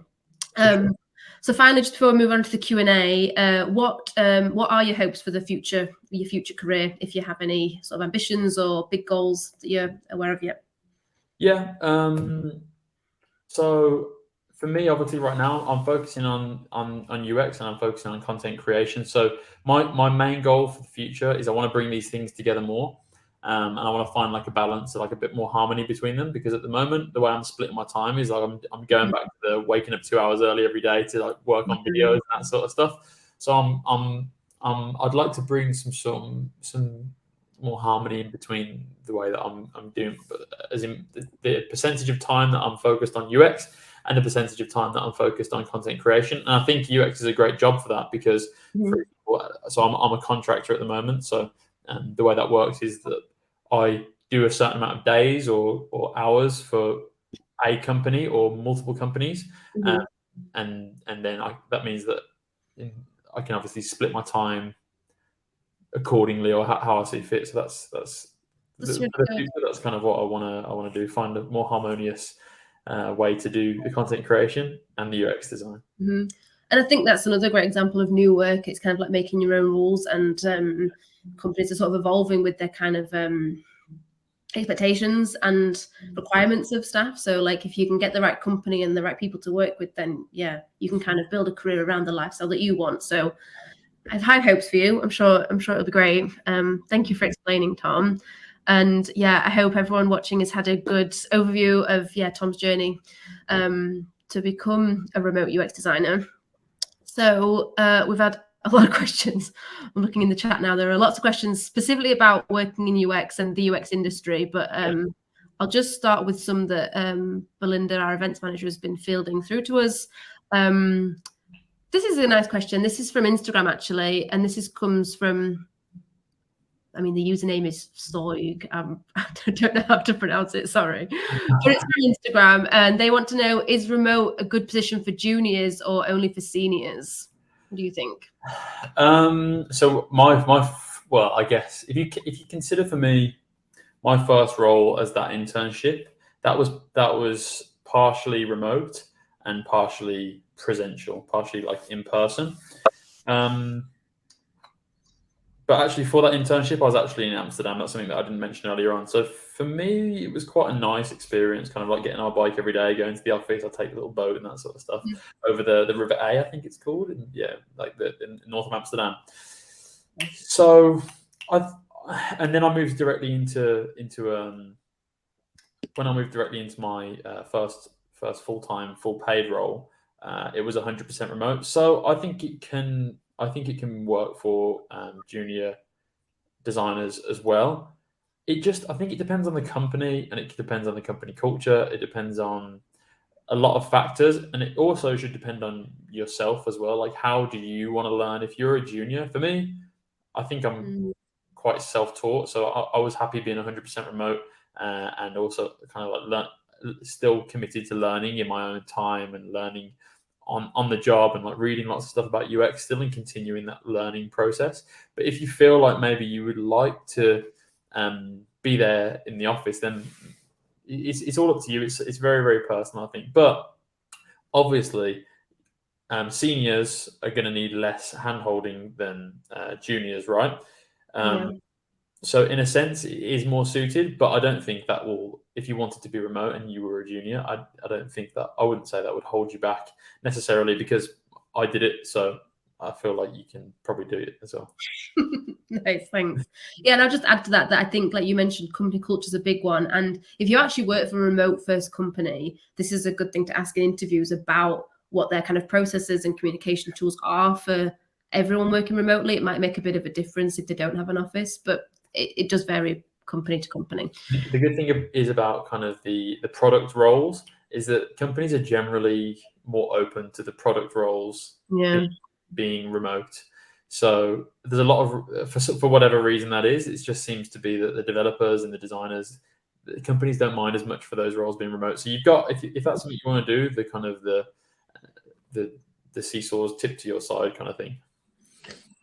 So finally, just before we move on to the Q&A, what are your hopes for your future career, if you have any sort of ambitions or big goals that you're aware of yet? Yeah. So for me, obviously, right now, I'm focusing on UX and I'm focusing on content creation. So my main goal for the future is I want to bring these things together more. And I want to find like a balance, like a bit more harmony between them, because at the moment, the way I'm splitting my time is like I'm going back to the waking up 2 hours early every day to like work on videos and that sort of stuff. So I'd like to bring some more harmony in between the way that I'm doing, as in the percentage of time that I'm focused on UX and the percentage of time that I'm focused on content creation. And I think UX is a great job for that because, for example, so I'm a contractor at the moment. So the way that works is that I do a certain amount of days or hours for a company or multiple companies, and then that means that I can obviously split my time accordingly or how I see fit. So that's kind of what I want to do. Find a more harmonious way to do the content creation and the UX design. And I think that's another great example of new work. It's kind of like making your own rules, and companies are sort of evolving with their kind of expectations and requirements of staff. So like if you can get the right company and the right people to work with, then you can kind of build a career around the lifestyle that you want. So I have high hopes for you. I'm sure it'll be great. Thank you for explaining, Tom. And I hope everyone watching has had a good overview of Tom's journey to become a remote UX designer. So we've had a lot of questions. I'm looking in the chat now. There are lots of questions specifically about working in UX and the UX industry, but I'll just start with some that Belinda, our events manager, has been fielding through to us. This is a nice question. This is from Instagram, actually, and comes from, the username is Soig. I don't know how to pronounce it, sorry. But it's from Instagram, and they want to know, is remote a good position for juniors or only for seniors? What do you think? So well, I guess if you consider, for me, my first role as that internship, that was partially remote and partially presential, partially like in person. But actually, for that internship, I was actually in Amsterdam. That's something that I didn't mention earlier on. So for me, it was quite a nice experience, kind of like getting on a bike every day, going to the office. I take a little boat and that sort of stuff over the River A, I think it's called, in north of Amsterdam. So and then I moved directly into when I moved directly into my first full-time, full paid role. It was 100% remote. So I think it can work for junior designers as well. I think it depends on the company, and it depends on the company culture. It depends on a lot of factors, and it also should depend on yourself as well. Like, how do you want to learn? If you're a junior, for me, I think I'm quite self-taught, so I was happy being 100% remote, and also kind of like still committed to learning in my own time and learning on the job, and like reading lots of stuff about UX still, and continuing that learning process. But if you feel like maybe you would like to be there in the office, then it's all up to you. It's very, very personal, I think. But obviously, seniors are going to need less hand-holding than juniors, right? So in a sense, it is more suited, but I don't think that will, if you wanted to be remote and you were a junior, I wouldn't say that would hold you back necessarily, because I did it. So I feel like you can probably do it as well. Nice, thanks. Yeah, and I'll just add to that I think, like you mentioned, company culture is a big one. And if you actually work for a remote first company, this is a good thing to ask in interviews about what their kind of processes and communication tools are for everyone working remotely. It might make a bit of a difference if they don't have an office, but it does vary company to company. The good thing is about kind of the product roles is that companies are generally more open to the product roles being remote. So there's a lot of, for whatever reason that is, it just seems to be that the developers and the designers, the companies don't mind as much for those roles being remote. So you've got, if that's something you want to do, the kind of the seesaws tip to your side kind of thing.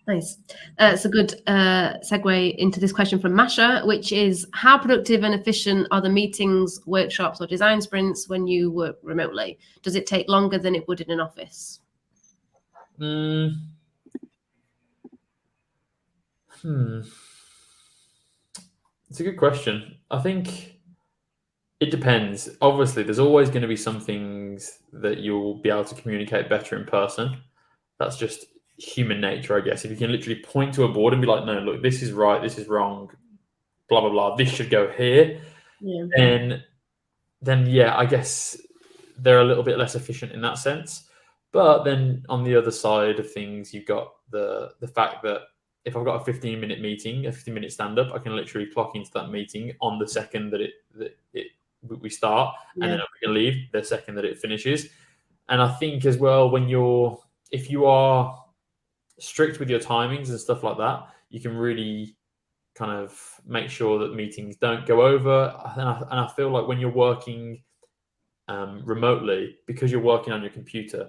Nice. It's a good segue into this question from Masha, which is, how productive and efficient are the meetings, workshops, or design sprints when you work remotely? Does it take longer than it would in an office? It's a good question. I think it depends. Obviously, there's always going to be some things that you'll be able to communicate better in person. That's just human nature, I guess. If you can literally point to a board and be like, no, look, this is right, this is wrong, blah, blah, blah, this should go here. Then yeah, I guess they're a little bit less efficient in that sense. But then on the other side of things, you've got the fact that if I've got a 15-minute meeting, a 15-minute stand-up, I can literally clock into that meeting on the second that we start, and then we can leave the second that it finishes. And I think as well, if you are strict with your timings and stuff like that, you can really kind of make sure that meetings don't go over. And I feel like when you're working remotely, because you're working on your computer,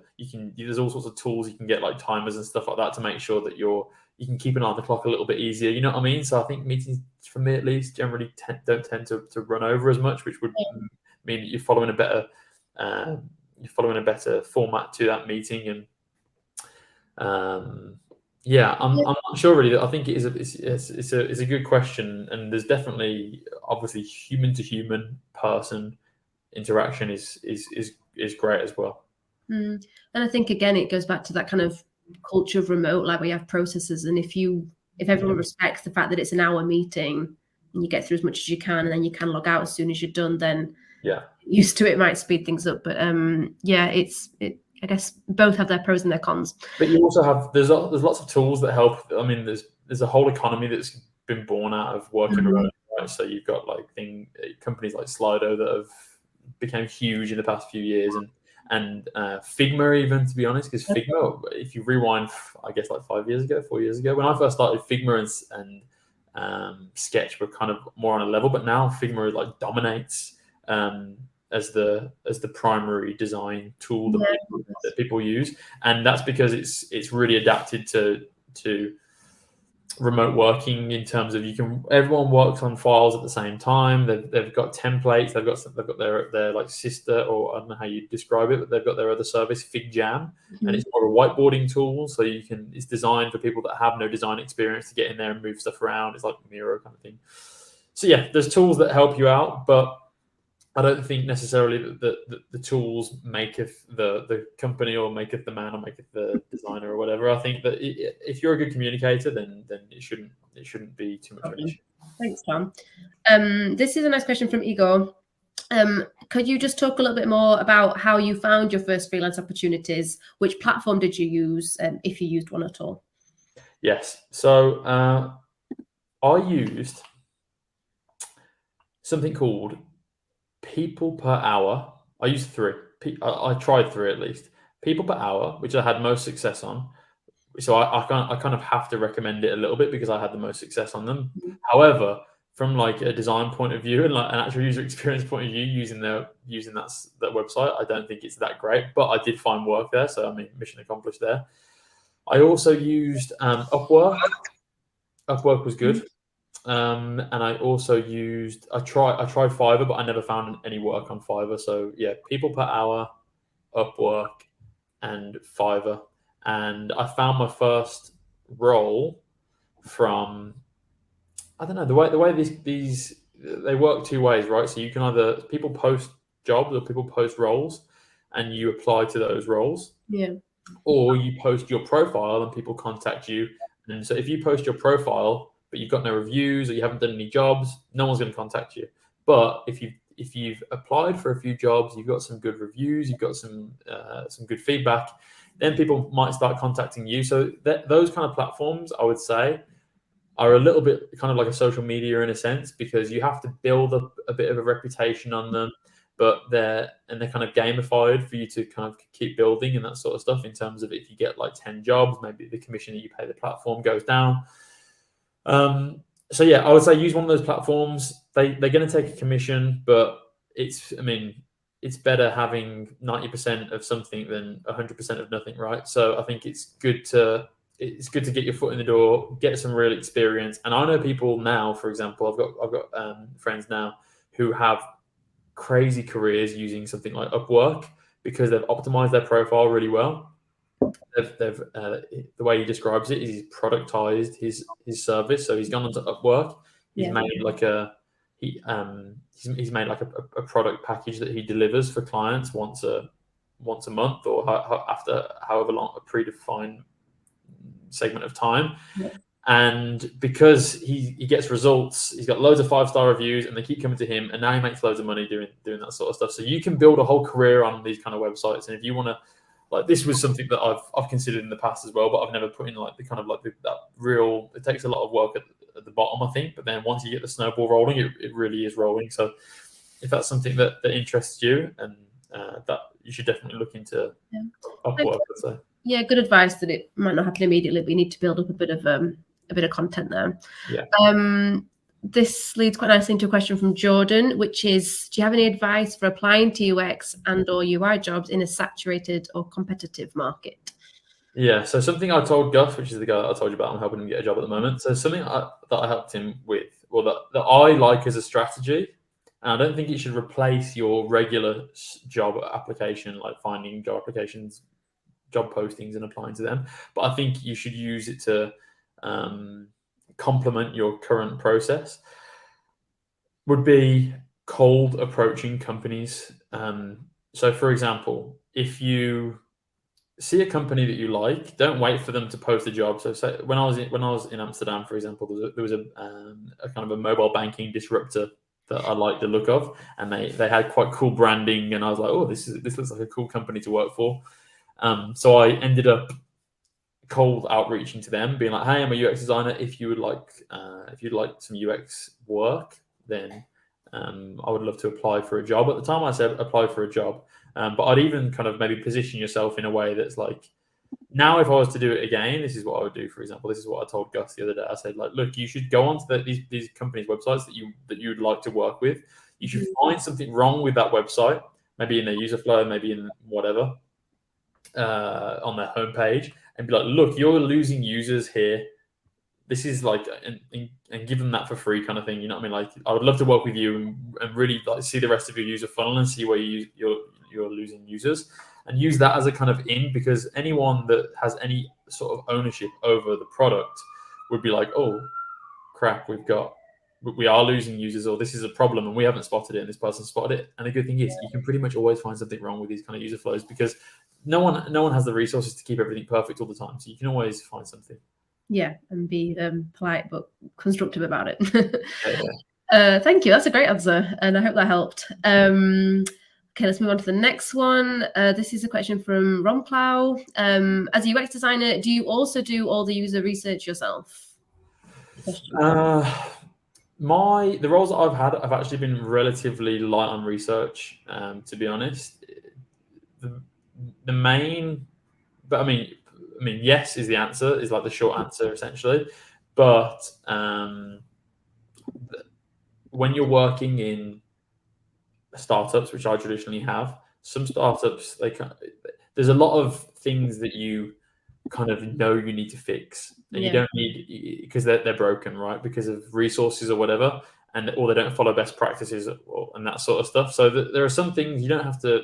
there's all sorts of tools you can get, like timers and stuff like that, to make sure that you can keep an eye on the clock a little bit easier. You know what I mean? So I think meetings, for me at least, generally don't tend to run over as much, which would mean that you're following a better format to that meeting. And I'm not sure really. I think it's a good question, and there's definitely, obviously, human to human person interaction is great as well. And I think, again, it goes back to that kind of culture of remote, like we have processes, and if everyone respects the fact that it's an hour meeting and you get through as much as you can, and then you can log out as soon as you're done, then used to it might speed things up. But I guess both have their pros and their cons. But you also have there's lots of tools that help. I mean, there's a whole economy that's been born out of working remote, right? So you've got companies like Slido that have become huge in the past few years, and Figma, even, to be honest, because Figma, if you rewind, I guess like 4 years ago, when I first started, Figma and Sketch were kind of more on a level, but now Figma like dominates as the primary design tool that people use, and that's because it's really adapted to remote working, in terms of everyone works on files at the same time. They've got templates. They've got their like sister, or I don't know how you describe it, but they've got their other service, FigJam, and it's more a whiteboarding tool. So it's designed for people that have no design experience to get in there and move stuff around. It's like Miro kind of thing. So yeah, there's tools that help you out, but I don't think necessarily that the tools maketh the company, or maketh the man, or maketh the designer, or whatever. I think that if you're a good communicator, then it shouldn't be too much of an issue. Thanks, Tom. This is a nice question from Igor. Could you just talk a little bit more about how you found your first freelance opportunities? Which platform did you use, if you used one at all? Yes. So I used something called People Per Hour. I used three. I tried three at least. People Per Hour, which I had most success on. So I kind of have to recommend it a little bit because I had the most success on them. Mhm. However, from like a design point of view and like an actual user experience point of view, using that website, I don't think it's that great. But I did find work there, so I mean, mission accomplished there. I also used Upwork. Upwork was good. And I also I tried Fiverr, but I never found any work on Fiverr. So yeah, People Per Hour, Upwork, and Fiverr. And I found my first role from, I don't know, the way these they work two ways, right? So you can either, people post jobs or people post roles, and you apply to those roles. Yeah. Or you post your profile and people contact you. And so if you post your profile but you've got no reviews or you haven't done any jobs, no one's going to contact you. But if you've applied for a few jobs, you've got some good reviews, you've got some good feedback, then people might start contacting you. So those kind of platforms, I would say, are a little bit kind of like a social media in a sense, because you have to build up a bit of a reputation on them, but they're kind of gamified for you to kind of keep building and that sort of stuff, in terms of if you get like 10 jobs, maybe the commission that you pay the platform goes down. So yeah, I would say use one of those platforms. They're going to take a commission, but it's better having 90% of something than 100% of nothing, right? So I think it's good to get your foot in the door, get some real experience. And I know people now, for example, I've got friends now who have crazy careers using something like Upwork, because they've optimized their profile really well. The way he describes it is he's productized his service. So he's gone onto Upwork. He's made like he's made like a product package that he delivers for clients once a month, or after however long a predefined segment of time. Yeah. And because he gets results, he's got loads of 5-star reviews, and they keep coming to him, and now he makes loads of money doing that sort of stuff. So you can build a whole career on these kind of websites. And if you want to, like, this was something that I've considered in the past as well, but I've never put in like the kind of like that real. It takes a lot of work at the bottom, I think, but then once you get the snowball rolling, it really is rolling. So if that's something that interests you, and that you should definitely look into Upwork, I'd say. Yeah, good advice that it might not happen immediately, but you need to build up a bit of content there. Yeah. This leads quite nicely into a question from Jordan, which is, do you have any advice for applying to UX and or UI jobs in a saturated or competitive market? Yeah, so something I told Gus, which is the guy that I told you about, I'm helping him get a job at the moment. So something that I helped him with, or that I like as a strategy, and I don't think it should replace your regular job application, like finding job applications, job postings and applying to them. But I think you should use it to complement your current process, would be cold approaching companies. So for example, if you see a company that you like, don't wait for them to post a job. So say when I was in Amsterdam, for example, there was a kind of a mobile banking disruptor that I liked the look of, and they had quite cool branding, and I was like, oh, this looks like a cool company to work for. So I ended up cold outreaching to them, being like, hey, I'm a UX designer. If you'd like some UX work, then I would love to apply for a job. At the time I said apply for a job, but I'd even kind of maybe position yourself in a way that's like, now if I was to do it again, this is what I would do. For example, this is what I told Gus the other day. I said, like, look, you should go onto these companies' websites that you'd like to work with. You should find something wrong with that website, maybe in their user flow, maybe in whatever, on their homepage, and be like, look, you're losing users here. This is like, and give them that for free kind of thing. You know what I mean? Like, I would love to work with you and really like see the rest of your user funnel and see where you're losing users, and use that as a kind of in, because anyone that has any sort of ownership over the product would be like, oh crap, we've got we are losing users, or this is a problem and we haven't spotted it and this person spotted it. And the good thing is you can pretty much always find something wrong with these kind of user flows, because no one has the resources to keep everything perfect all the time. So you can always find something. Yeah, and be polite but constructive about it. Yeah. Thank you. That's a great answer, and I hope that helped. Okay, let's move on to the next one. This is a question from Romclow. As a UX designer, do you also do all the user research yourself? The roles that I've had have actually been relatively light on research, to be honest. The main, but I mean, yes is the answer, is like the short answer essentially. But when you're working in startups, which I traditionally have, some startups, there's a lot of things that you kind of know you need to fix, and you don't need, because they're broken, right? Because of resources or whatever, or they don't follow best practices and that sort of stuff. So there are some things you don't have to.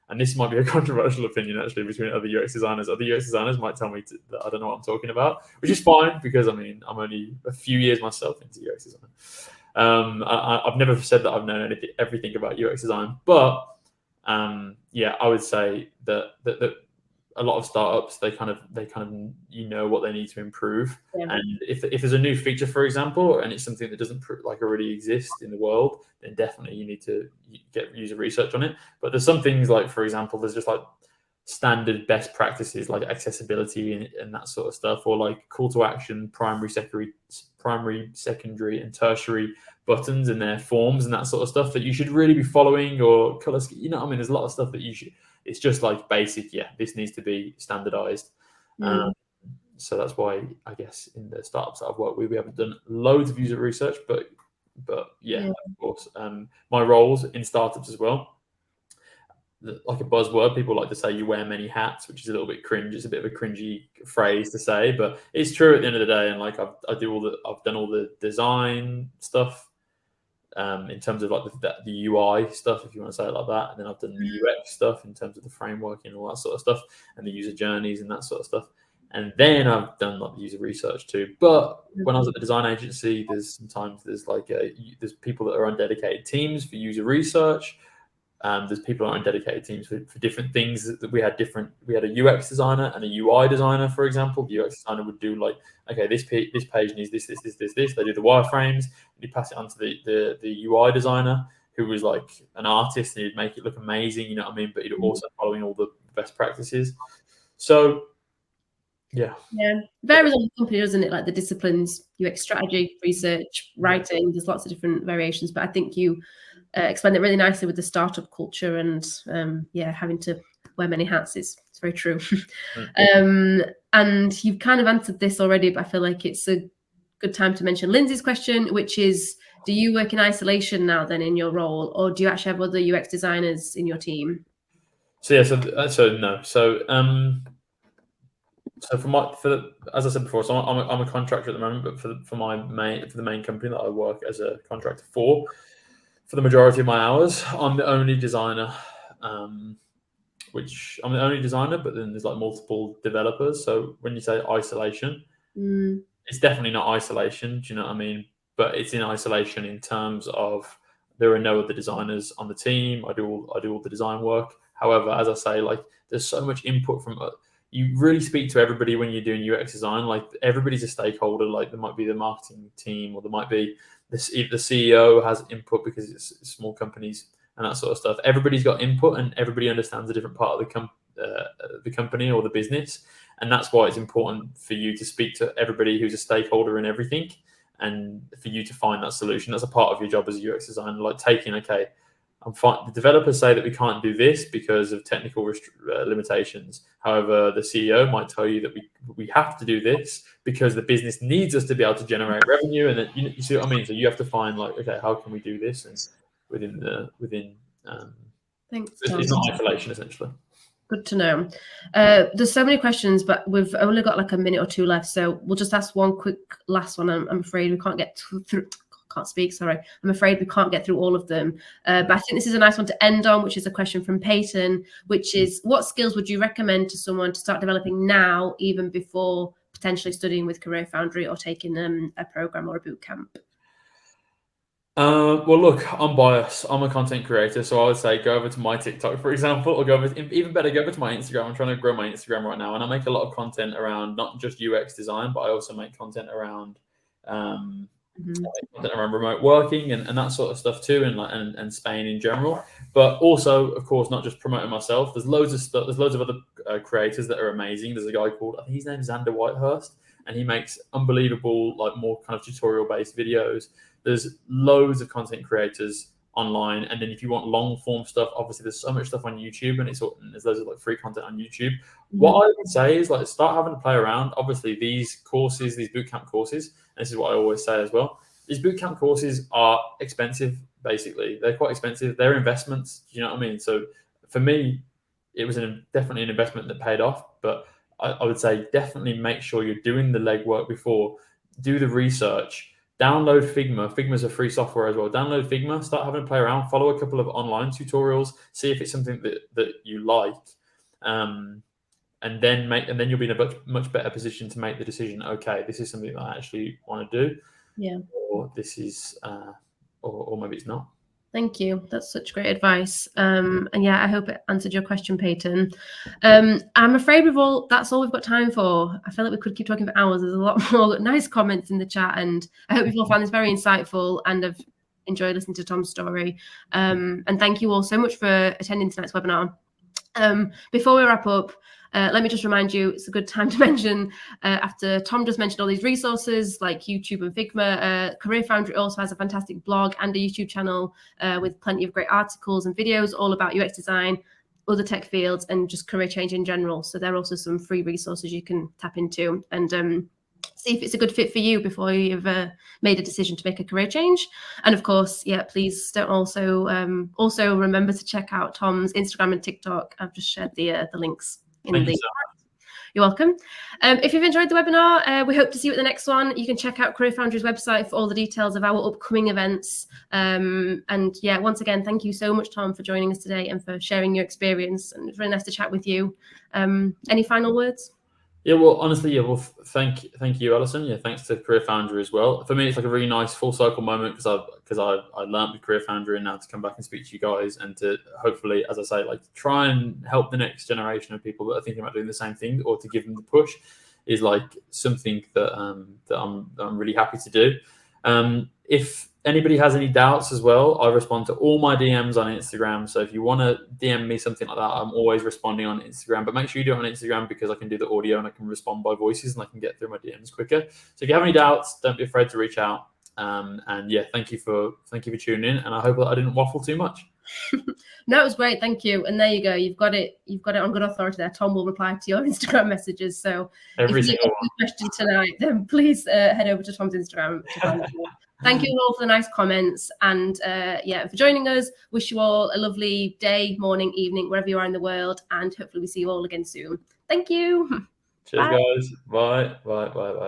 And this might be a controversial opinion actually between other UX designers. Other UX designers might tell me that I don't know what I'm talking about, which is fine, because I mean I'm only a few years myself into UX design. I've never said that I've known everything about UX design, but yeah, I would say that a lot of startups, they kind of what they need to improve. Yeah. And if there's a new feature, for example, and it's something that doesn't already exist in the world, then definitely you need to get user research on it. But there's some things, like, for example, there's just like standard best practices like accessibility and that sort of stuff, or like call to action, primary, secondary, and tertiary buttons in their forms and that sort of stuff that you should really be following, or color, there's a lot of stuff that you should. It's just like basic, this needs to be standardized. So that's why I guess in the startups that I've worked with, we haven't done loads of user research, but yeah, of course. My roles in startups as well, like a buzzword, people like to say you wear many hats, which is a little bit cringe. It's a bit of a cringy phrase to say, but it's true at the end of the day. And like I've done all the design stuff, in terms of like the UI stuff, if you want to say it like that. And then I've done the UX stuff in terms of the framework and all that sort of stuff, and the user journeys and that sort of stuff. And then I've done like the user research too. But when I was at the design agency, there's people that are on dedicated teams for user research. There's people on dedicated teams for different things that we had a UX designer and a UI designer, for example. The UX designer would do like, okay, this page needs this. They do the wireframes, and you pass it on to the UI designer, who was like an artist, and he'd make it look amazing, you know what I mean? But he'd also following all the best practices. So yeah, varies on the company, doesn't it? Like the disciplines, UX strategy, research, writing. There's lots of different variations, but I think you explained it really nicely with the startup culture and having to wear many hats. It's very true. And you've kind of answered this already, but I feel like it's a good time to mention Lindsay's question, which is, do you work in isolation now then in your role, or do you actually have other UX designers in your team? So no. So as I said before, so I'm a contractor at the moment, but for the main company that I work as a contractor for the majority of my hours, I'm the only designer. But then there's like multiple developers. So when you say isolation, it's definitely not isolation. Do you know what I mean? But it's in isolation in terms of there are no other designers on the team. I do all the design work. However, as I say, like there's so much input from. You really speak to everybody when you're doing UX design. Like everybody's a stakeholder. Like there might be the marketing team, or there might be the CEO has input because it's small companies and that sort of stuff. Everybody's got input, and everybody understands a different part of the company or the business. And that's why it's important for you to speak to everybody who's a stakeholder in everything, and for you to find that solution. That's a part of your job as a UX designer, like I'm fine. The developers say that we can't do this because of technical limitations. However, the CEO might tell you that we have to do this because the business needs us to be able to generate revenue. And then, you see what I mean? So you have to find like, okay, how can we do this? And Thanks, it's not isolation, essentially. Good to know. There's so many questions, but we've only got like a minute or two left. So we'll just ask one quick last one. I'm afraid we can't get through. Can't speak, sorry. I'm afraid we can't get through all of them. But I think this is a nice one to end on, which is a question from Peyton, which is, what skills would you recommend to someone to start developing now, even before potentially studying with CareerFoundry or taking a program or a boot camp? Well, look, I'm biased. I'm a content creator, so I would say go over to my TikTok, for example, or go over even better, go over to my Instagram. I'm trying to grow my Instagram right now, and I make a lot of content around not just UX design, but I also make content around um, content around remote working and that sort of stuff too, and Spain in general. But also, of course, not just promoting myself. There's loads of stuff. There's loads of other creators that are amazing. There's a guy called, I think his name's Xander Whitehurst, and he makes unbelievable, like more kind of tutorial based videos. There's loads of content creators online, and then if you want long form stuff, obviously there's so much stuff on YouTube, and there's loads of like free content on YouTube. What I would say is like start having to play around. Obviously, these courses, these bootcamp courses, and this is what I always say as well. These bootcamp courses are expensive. Basically, they're quite expensive. They're investments. You know what I mean? So for me, it was definitely an investment that paid off. But I would say definitely make sure you're doing the legwork before. Do the research. Download Figma. Figma's a free software as well. Download Figma, start having to play around, follow a couple of online tutorials, see if it's something that you like, and then you'll be in a much better position to make the decision. Okay, this is something that I actually want to do. Yeah. Or this is, or maybe it's not. Thank you. That's such great advice. And yeah, I hope it answered your question, Peyton. I'm afraid that's all we've got time for. I feel like we could keep talking for hours. There's a lot more nice comments in the chat, and I hope you've all found this very insightful and have enjoyed listening to Tom's story. And thank you all so much for attending tonight's webinar. Before we wrap up, let me just remind you, it's a good time to mention, after Tom just mentioned all these resources like YouTube and Figma, CareerFoundry also has a fantastic blog and a YouTube channel with plenty of great articles and videos all about UX design, other tech fields, and just career change in general. So there are also some free resources you can tap into and see if it's a good fit for you before you've made a decision to make a career change. And of course, yeah, please don't also remember to check out Tom's Instagram and TikTok. I've just shared the links. You're welcome. If you've enjoyed the webinar, we hope to see you at the next one. You can check out CareerFoundry's website for all the details of our upcoming events. And yeah, once again, thank you so much, Tom, for joining us today and for sharing your experience. And it's really nice to chat with you. Any final words? Yeah, well, honestly, yeah, well, thank you, Alison. Yeah, thanks to CareerFoundry as well. For me, it's like a really nice full circle moment because I learned with CareerFoundry, and now to come back and speak to you guys and to hopefully, as I say, like try and help the next generation of people that are thinking about doing the same thing, or to give them the push, is like something that I'm really happy to do. If anybody has any doubts as well, I respond to all my DMs on Instagram. So if you want to DM me something like that, I'm always responding on Instagram. But make sure you do it on Instagram because I can do the audio and I can respond by voices and I can get through my DMs quicker. So if you have any doubts, don't be afraid to reach out. And yeah, thank you for tuning in. And I hope that I didn't waffle too much. No, it was great. Thank you. And there you go. You've got it on good authority there. Tom will reply to your Instagram messages. So if you have a question tonight, then please head over to Tom's Instagram. Thank you all for the nice comments. And yeah, for joining us. Wish you all a lovely day, morning, evening, wherever you are in the world. And hopefully we see you all again soon. Thank you. Cheers, guys. Bye. Bye. Bye. Bye.